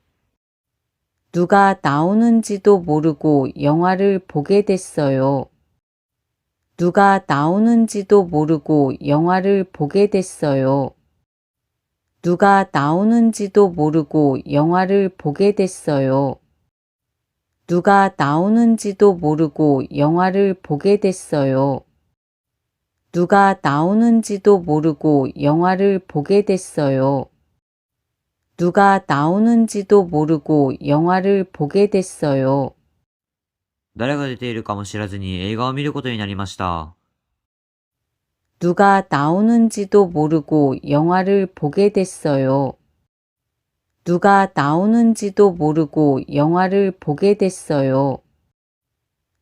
누가 나오는지도 모르고 영화를 보게 됐어요. 누가 나오는지도 모르고 영화를 보게 됐어요. 누가 나오는지도 모르고 영화를 보게 됐어요. 누가 나오는지도 모르고 영화를 보게 됐어요. 누가 나오는지도 모르고 영화를 보게 됐어요. 누가 나오는지도 모르고 영화를 보게 됐어요. 誰が出ているかも知らずに映画を見ることになりました。 누가 나오는지도 모르고 영화를 보게 됐어요. 누가 나오는지도 모르고 영화를 보게 됐어요.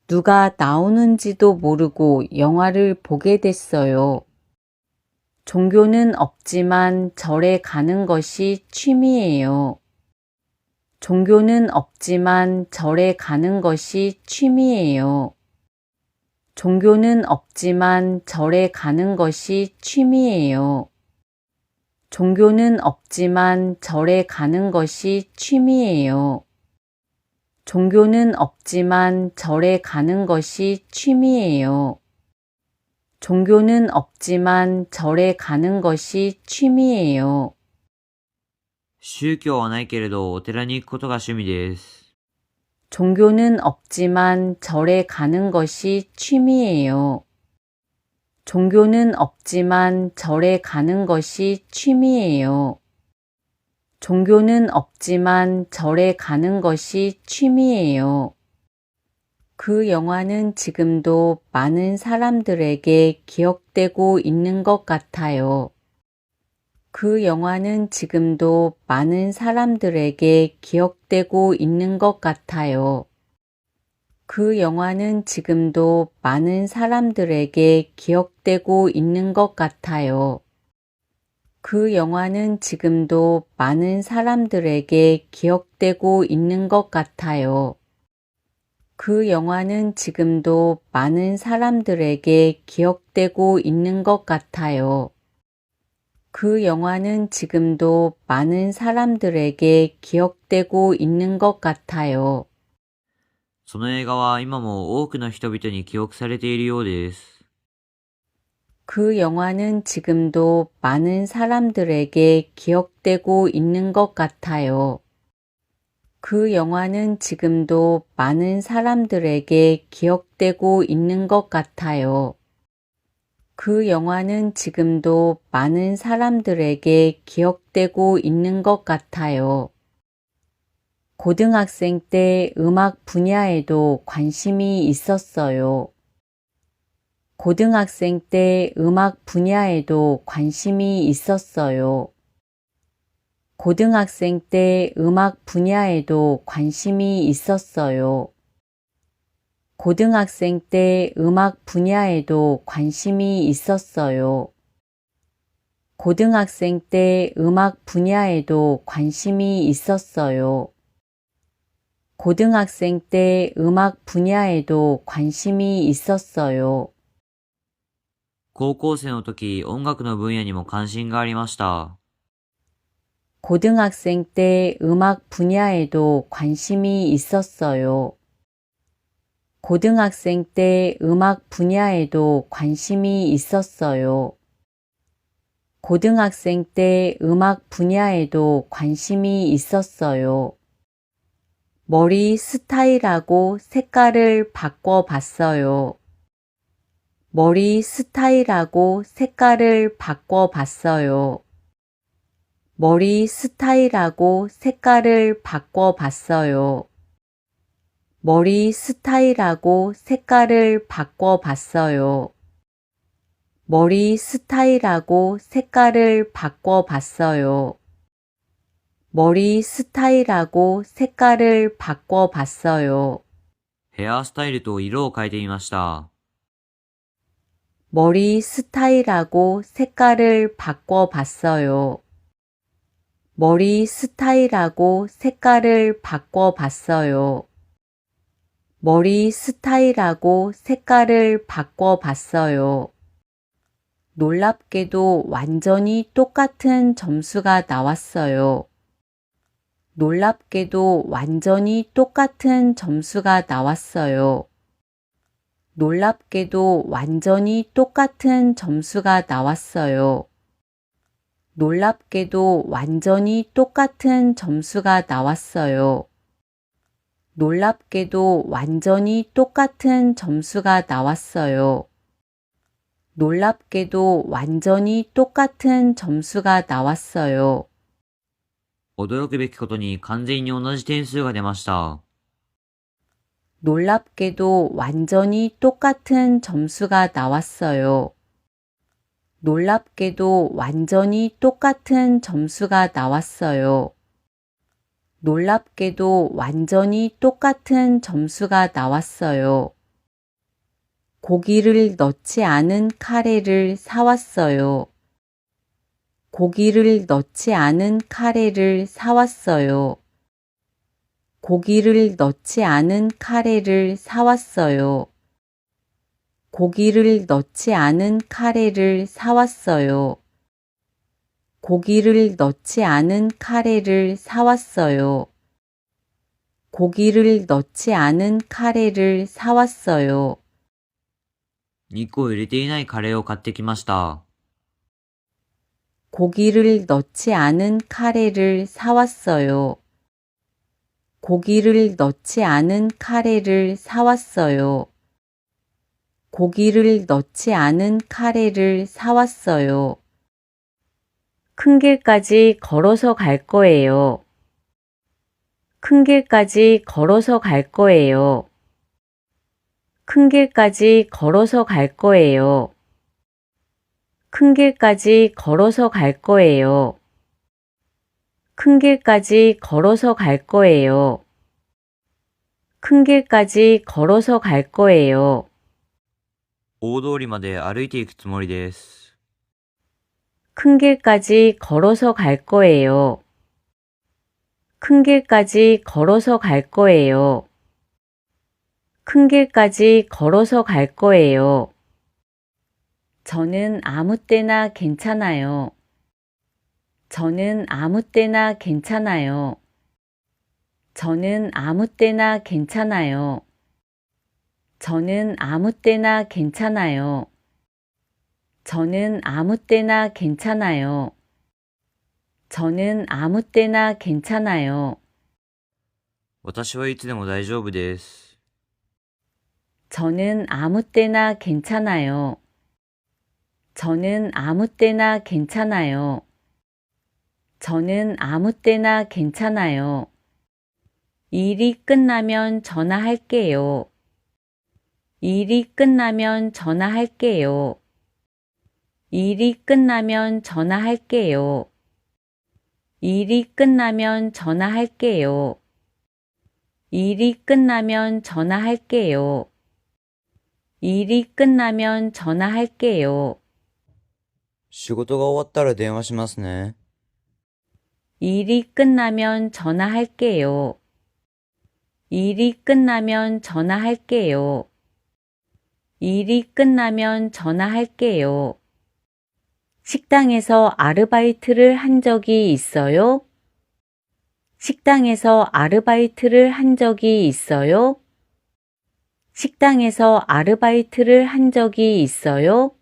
누가 나오는지도 모르고 영화를 보게 됐어요. 종교는 없지만 절에 가는 것이 취미예요. 종교는 없지만 절에 가는 것이 취미예요. 종교는 없지만 절에 가는 것이 취미예요. 종교는 없지만 절에 가는 것이 취미예요. 종교는 없지만 절에 가는 것이 취미예요. 종교는 없지만 절에 가는 것이 취미예요. 宗教はないけれどお寺に行くことが趣味です。 종교는 없지만 절에 가는 것이 취미예요. 종교는 없지만 절에 가는 것이 취미예요. 종교는 없지만 절에 가는 것이 취미예요. 그 영화는 지금도 많은 사람들에게 기억되고 있는 것 같아요. 그 영화는 지금도 많은 사람들에게 기억되고 있는 것 같아요. 그 영화는 지금도 많은 사람들에게 기억되고 있는 것 같아요. 그 영화는 지금도 많은 사람들에게 기억되고 있는 것 같아요. 그 영화는 지금도 많은 사람들에게 기억되고 있는 것 같아요. 그 영화는 지금도 많은 사람들에게 기억되고 있는 것 같아요. その映画は今も多くの人々に記憶されているようです。 그 영화는 지금도 많은 사람들에게 기억되고 있는 것 같아요. 그 영화는 지금도 많은 사람들에게 기억되고 있는 것 같아요. 그 영화는 지금도 많은 사람들에게 기억되고 있는 것 같아요. 고등학생 때 음악 분야에도 관심이 있었어요. 고등학생 때 음악 분야에도 관심이 있었어요. 고등학생 때 음악 분야에도 관심이 있었어요. 고등학생 때 음악 분야에도 관심이 있었어요. 고등학생 때 음악 분야에도 관심이 있었어요. 고등학생 때 음악 분야에도 관심이 있었어요. 高校生の時、音楽の分野にも関心がありました。 고등학생 때 음악 분야에도 관심이 있었어요. 고등학생 때 음악 분야에도 관심이 있었어요. 고등학생 때 음악 분야에도 관심이 있었어요. 머리 스타일하고 색깔을 바꿔봤어요. 머리 스타일하고 색깔을 바꿔봤어요. 머리 스타일하고 색깔을 바꿔봤어요. 머리 스타일하고 색깔을 바꿔봤어요. 머리 스타일하고 색깔을 바꿔봤어요. 머리 스타일하고 색깔을 바꿔봤어요. ヘアスタイルと色を変えてみました。 머리 스타일하고 색깔을 바꿔봤어요. 머리 스타일하고 색깔을 바꿔봤어요. 머리 스타일하고 색깔을 바꿔봤어요. 놀랍게도 완전히 똑같은 점수가 나왔어요. 놀랍게도 완전히 똑같은 점수가 나왔어요. 놀랍게도 완전히 똑같은 점수가 나왔어요. 놀랍게도 완전히 똑같은 점수가 나왔어요. 놀랍게도 완전히 똑같은 점수가 나왔어요. 놀랍게도 완전히 똑같은 점수가 나왔어요. 驚くべきことに完全に同じ点数が出ました。 놀랍게도 완전히 똑같은 점수가 나왔어요. 놀랍게도 완전히 똑같은 점수가 나왔어요. 놀랍게도 완전히 똑같은 점수가 나왔어요. 고기를 넣지 않은 카레를 사왔어요. 고기를 넣지 않은 카레를 사왔어요. 고기를 넣지 않은 카레를 사왔어요. 고기를 넣지 않은 카레를 사왔어요. 고기를 넣지 않은 카레를 사왔어요. 고기를 넣지 않은 카레를 사왔어요. 肉を入れていないカレーを買ってきました。 고기를 넣지 않은 카레를 사왔어요. 고기를 넣지 않은 카레를 사왔어요. 고기를 넣지 않은 카레를 사왔어요. 큰 길까지 걸어서 갈 거예요. 큰 길까지 걸어서 갈 거예요. 큰 길까지 걸어서 갈 거예요. 큰 길까지 걸어서 갈 거예요. 큰 길까지 걸어서 갈 거예요. 큰 길까지 걸어서 갈 거예요. 大通りまで歩いていくつもりです。 큰 길까지 걸어서 갈 거예요. 큰 길까지 걸어서 갈 거예요. 큰 길까지 걸어서 갈 거예요. 저는 아무 때나 괜찮아요. 저는 아무 때나 괜찮아요. 저는 아무 때나 괜찮아요. 저는 아무 때나 괜찮아요. 저는 아무 때나 괜찮아요. 저는 아무 때나 괜찮아요. 私はいつでも大丈夫です。 저는 아무 때나 괜찮아요. 저는 아무 때나 괜찮아요. 저는 아무 때나 괜찮아요. 일이 끝나면 전화할게요. 일이 끝나면 전화할게요. 일이 끝나면 전화할게요. 일이 끝나면 전화할게요. 일이 끝나면 전화할게요. 일이 끝나면 전화할게요. 仕事が終わったら電話しますね。 일이 끝나면 전화할게요. 일이 끝나면 전화할게요. 일이 끝나면 전화할게요. 식당에서 아르바이트를 한 적이 있어요? 식당에서 아르바이트를 한 적이 있어요? 식당에서 아르바이트를 한 적이 있어요?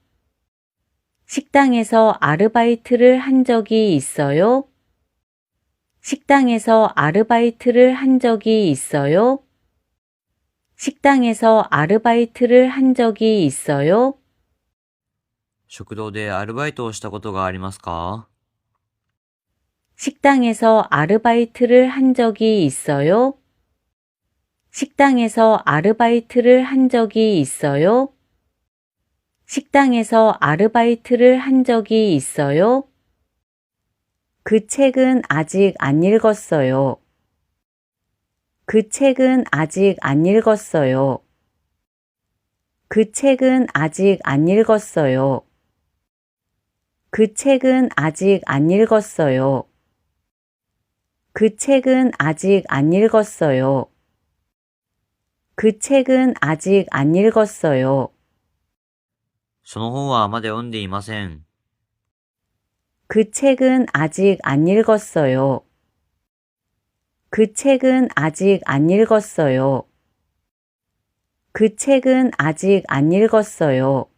식당에서 아르바이트를 한 적이 있어요? 식당에서 아르바이트를 한 적이 있어요? 식당에서 아르바이트를 한 적이 있어요? 食堂でアルバイトをしたことがありますか？ 식당에서 아르바이트를 한 적이 있어요? 식당에서 아르바이트를 한 적이 있어요? 식당에서 아르바이트를 한 적이 있어요? 그 책은 아직 안 읽었어요. 그 책은 아직 안 읽었어요. 그 책은 아직 안 읽었어요. 그 책은 아직 안 읽었어요. 그 책은 아직 안 읽었어요. 그 책은 아직 안 읽었어요. その本はまだ読んでいません。 그 책은 아직 안 읽었어요. 그 책은 아직 안 읽었어요. 그 책은 아직 안 읽었어요.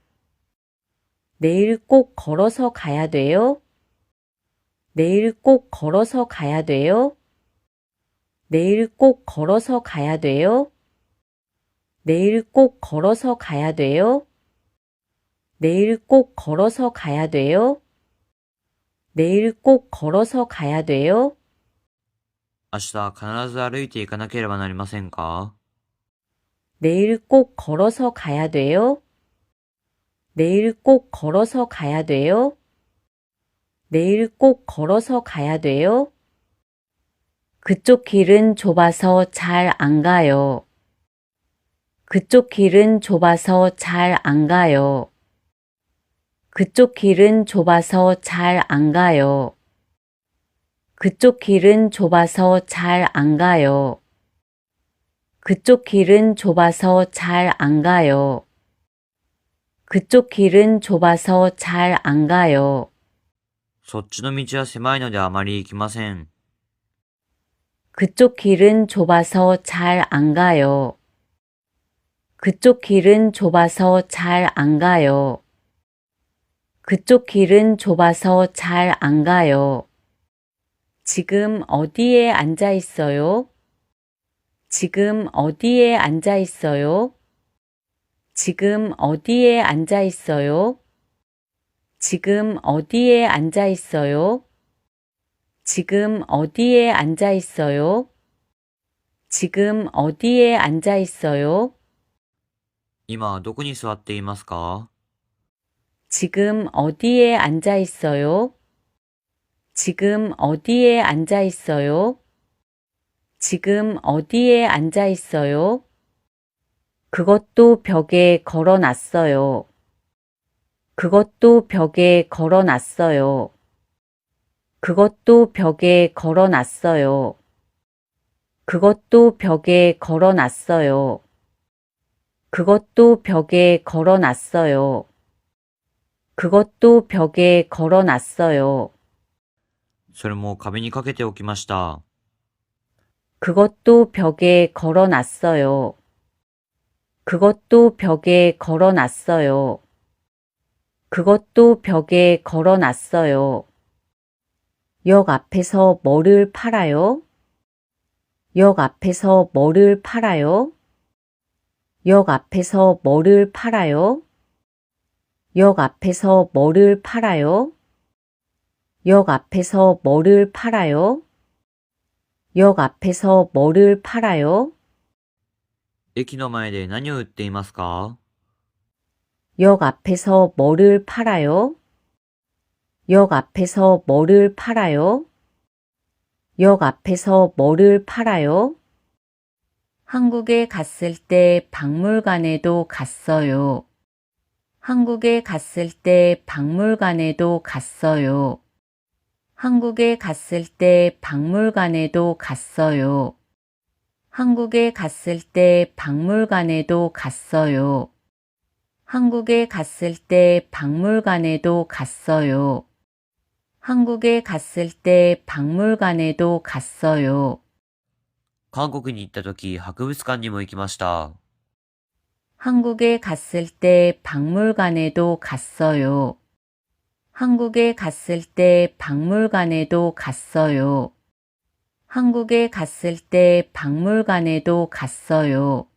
내일 꼭 걸어서 가야 돼요? 내일 꼭 걸어서 가야 돼요? 내일 꼭 걸어서 가야 돼요? 내일 꼭 걸어서 가야 돼요? 내일 꼭 걸어서 가야 돼요? 내일 꼭 걸어서 가야 돼요? 明日必ず歩いていかなければなりませんか？ 내일 꼭 걸어서 가야 돼요? 내일 꼭 걸어서 가야 돼요? 내일 꼭 걸어서 가야 돼요? 그쪽 길은 좁아서 잘 안 가요. 그쪽 길은 좁아서 잘 안 가요. 그쪽 길은 좁아서 잘 안 가요. 그쪽 길은 좁아서 잘 안 가요. 그쪽 길은 좁아서 잘 안 가요. 그쪽 길은 좁아서 잘 안 가요. そっちの道は狭いのであまり行きません。 그쪽 길은 좁아서 잘 안 가요. 그쪽 길은 좁아서 잘 안 가요. 그쪽 길은 좁아서 잘 안 가요. 지금 어디에 앉아 있어요? 지금 어디에 앉아 있어요? 지금 어디에 앉아 있어요? 지금 어디에 앉아 있어요? 지금 어디에 앉아 있어요? 지금 어디에 앉아 있어요? 今どこに座っていますか？ 지금 어디에 앉아 있어요? 지금 어디에 앉아 있어요? 지금 어디에 앉아 있어요? 그것도 벽에 걸어놨어요. 그것도 벽에 걸어놨어요. 그것도 벽에 걸어놨어요. 그것도 벽에 걸어놨어요. 그것도 벽에 걸어놨어요. 그것도 벽에 걸어놨어요. それも壁にかけておきました。 그것도 벽에 걸어놨어요. 그것도 벽에 걸어놨어요. 그것도 벽에 걸어놨어요. 역 앞에서 뭐를 팔아요? 역 앞에서 뭐를 팔아요? 역 앞에서 뭐를 팔아요? 역 앞에서 뭐를 팔아요? 역 앞에서 뭐를 팔아요? 역 앞에서 뭐를 팔아요? 駅の前で何を売っていますか？ 역 앞에서 뭐를 팔아요? 역 앞에서 뭐를 팔아요? 역 앞에서 뭐를 팔아요? 한국에 갔을 때 박물관에도 갔어요. 한국에 갔을 때 박물관에도 갔어요. 한국에 갔을 때 박물관에도 갔어요. 한국에 갔을 때 박물관에도 갔어요. 한국에 갔을 때 박물관에도 갔어요. 한국에 갔을 때 박물관에도 갔어요. 韓国に行った時、博物館にも行きました。 한국에 갔을 때 박물관에도 갔어요. 한국에 갔을 때 박물관에도 갔어요. 한국에 갔을 때 박물관에도 갔어요.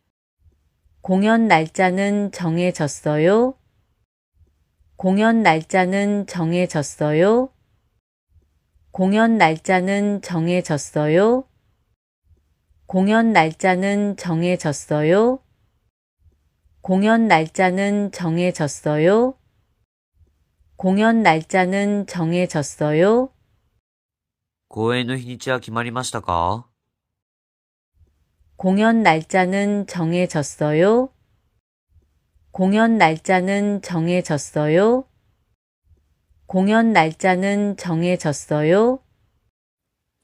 공연 날짜는 정해졌어요? 공연 날짜는 정해졌어요? 공연 날짜는 정해졌어요? 공연 날짜는 정해졌어요? 공연 날짜는 정해졌어요? 공연 날짜는 정해졌어요? 公演の日にちは決まりましたか？ 공연 날짜는 정해졌어요? 공연 날짜는 정해졌어요? 공연 날짜는 정해졌어요?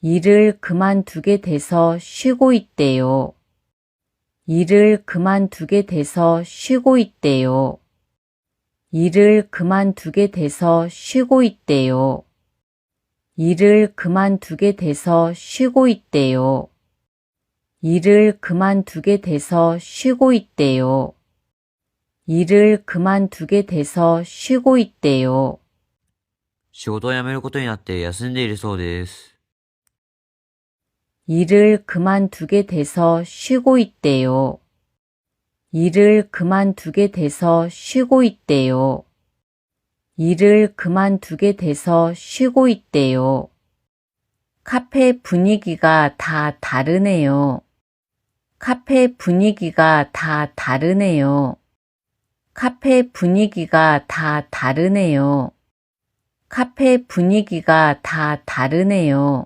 일을 그만두게 돼서 쉬고 있대요. 일을 그만두게 돼서 쉬고 있대요. 일을 그만두게 돼서 쉬고 있대요. 일을 그만두게 돼서 쉬고 있대요. 일을 그만두게 돼서 쉬고 있대요. 일을 그만두게 돼서 쉬고 있대요. 仕事を辞めることになって休んでいるそうです。일을 그만두게 돼서 쉬고 있대요. 일을 그만두게 돼서 쉬고 있대요. 일을 그만두게 돼서 쉬고 있대요. 카페 분위기가 다 다르네요. 카페 분위기가 다 다르네요. 카페 분위기가 다 다르네요. 카페 분위기가 다 다르네요.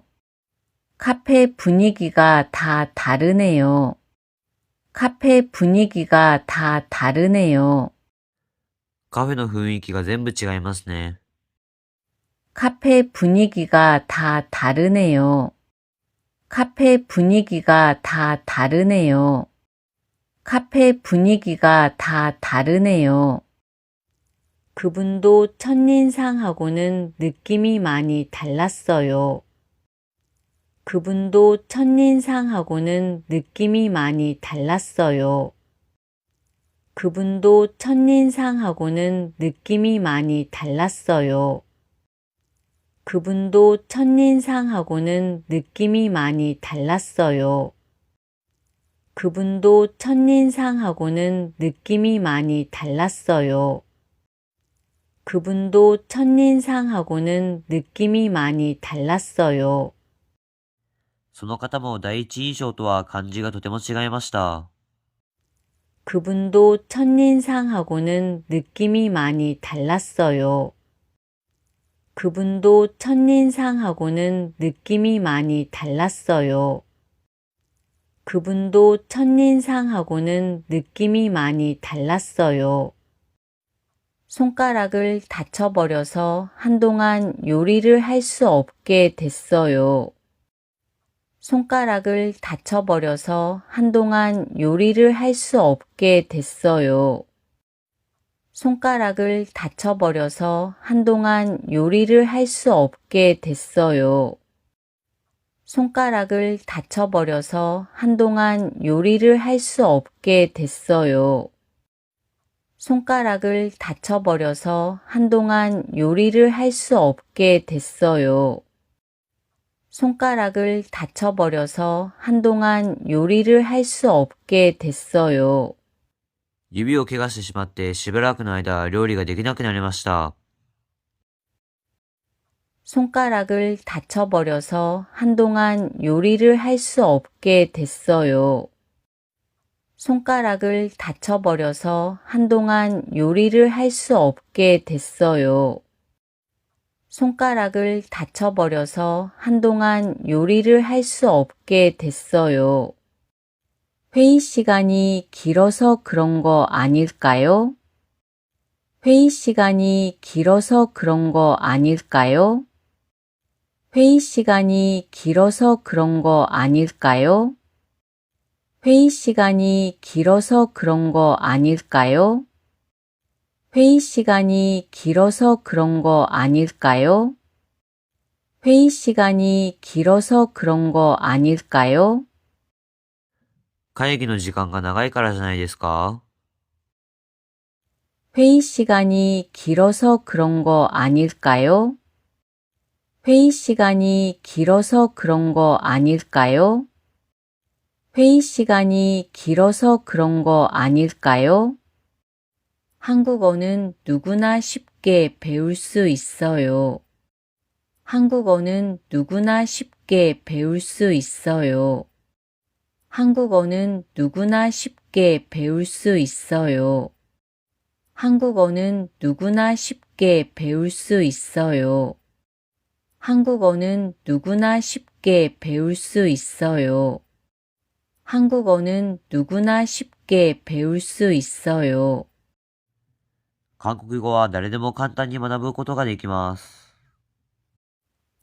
카페 분위기가 다 다르네요. 카페 분위기가 다 다르네요. カフェの雰囲気が全部違いますね。 카페 분위기가 다 다르네요. 카페 분위기가 다 다르네요. 카페 분위기가 다 다르네요. 그분도 첫인상하고는 느낌이 많이 달랐어요. 그분도 첫인상하고는 느낌이 많이 달랐어요. 그분도 첫인상하고는 느낌이 많이 달랐어요. 그분도 첫인상하고는 느낌이 많이 달랐어요. 그분도 첫인상하고는 느낌이 많이 달랐어요. 그분도 첫인상하고는 느낌이 많이 달랐어요. その方も第一印象とは感じがとても違いました。 그분도 첫인상하고는 느낌이 많이 달랐어요. 그분도 첫인상하고는 느낌이 많이 달랐어요. 그분도 첫인상하고는 느낌이 많이 달랐어요. 손가락을 다쳐버려서 한동안 요리를 할 수 없게 됐어요. 손가락을 다쳐버려서 한동안 요리를 할 수 없게 됐어요. 손가락을 다쳐버려서 한동안 요리를 할 수 없게 됐어요. 손가락을 다쳐버려서 한동안 요리를 할 수 없게 됐어요. 손가락을 다쳐버려서 한동안 요리를 할 수 없게 됐어요. 손가락을 다쳐버려서 한동안 요리를 할 수 없게 됐어요. 指を怪我してしまってしばらくの間料理ができなくなりました。 손가락을 다쳐버려서 한동안 요리를 할 수 없게 됐어요. 손가락을 다쳐버려서 한동안 요리를 할 수 없게 됐어요. 손가락을 다쳐버려서 한동안 요리를 할 수 없게 됐어요. 회의 시간이 길어서 그런 거 아닐까요? 회의 시간이 길어서 그런 거 아닐까요? 회의 시간이 길어서 그런 거 아닐까요? 회의 시간이 길어서 그런 거 아닐까요? 회의 시간이 길어서 그런 거 아닐까요? 회의 시간이 길어서 그런 거 아닐까요? 会議の時間が長いからじゃないですか？ 회의 시간이 길어서 그런 거 아닐까요? 회의 시간이 길어서 그런 거 아닐까요? 회의 시간이 길어서 그런 거 아닐까요? 한국어는 누구나 쉽게 배울 수 있어요. 한국어는 누구나 쉽게 배울 수 있어요. 한국어는 누구나 쉽게 배울 수 있어요. 한국어는 누구나 쉽게 배울 수 있어요. 한국어는 누구나 쉽게 배울 수 있어요. 한국어는 누구나 쉽게 배울 수 있어요. 韓国語は誰でも簡単に学ぶことができます。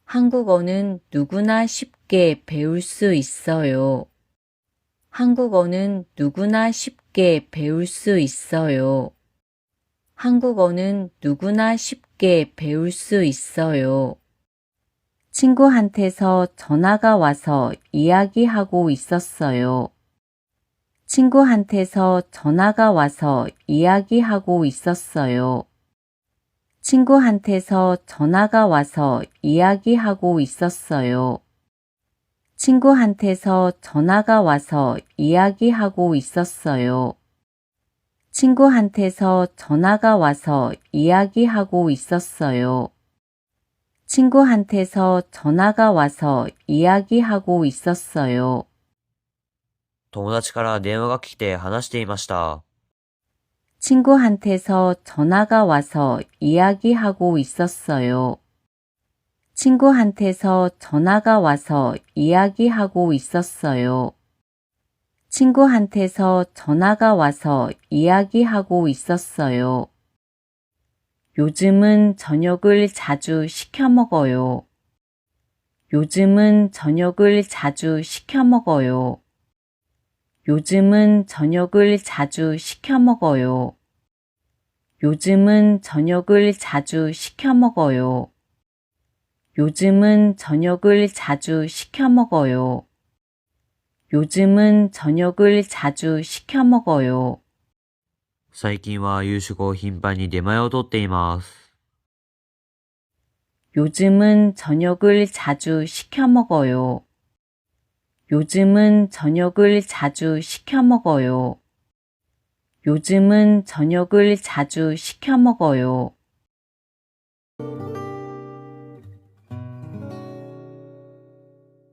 한국어는 누구나 쉽게 배울 수 있어요. 한국어는 누구나 쉽게 배울 수 있어요. 한국어는 누구나 쉽게 배울 수 있어요. 친구한테서 전화가 와서 이야기하고 있었어요. 친구한테서 전화가 와서 이야기하고 있었어요. 친구한테서 전화가 와서 이야기하고 있었어요. 친구한테서 전화가 와서 이야기하고 있었어요. 친구한테서 전화가 와서 이야기하고 있었어요. 친구한테서 전화가 와서 이야기하고 있었어요. 友達から電話が来て話していました。 친구한테서 전화가 와서 이야기하고 있었어요. 친구한테서 전화가 와서 이야기하고 있었어요. 친구한테서 전화가 와서 이야기하고 있었어요. 요즘은 저녁을 자주 시켜 먹어요. 요즘은 저녁을 자주 시켜 먹어요. 요즘은 저녁을 자주 시켜 먹어요. 요즘은 저녁을 자주 시켜 먹어요. 요즘은 저녁을 자주 시켜 먹어요. 요즘은 저녁을 자주 시켜 먹어요. 最近は夕食を頻繁に出前を取っています。 요즘은 저녁을 자주 시켜 먹어요. 요즘은 저녁을 자주 시켜 먹어요. 요즘은 저녁을 자주 시켜 먹어요.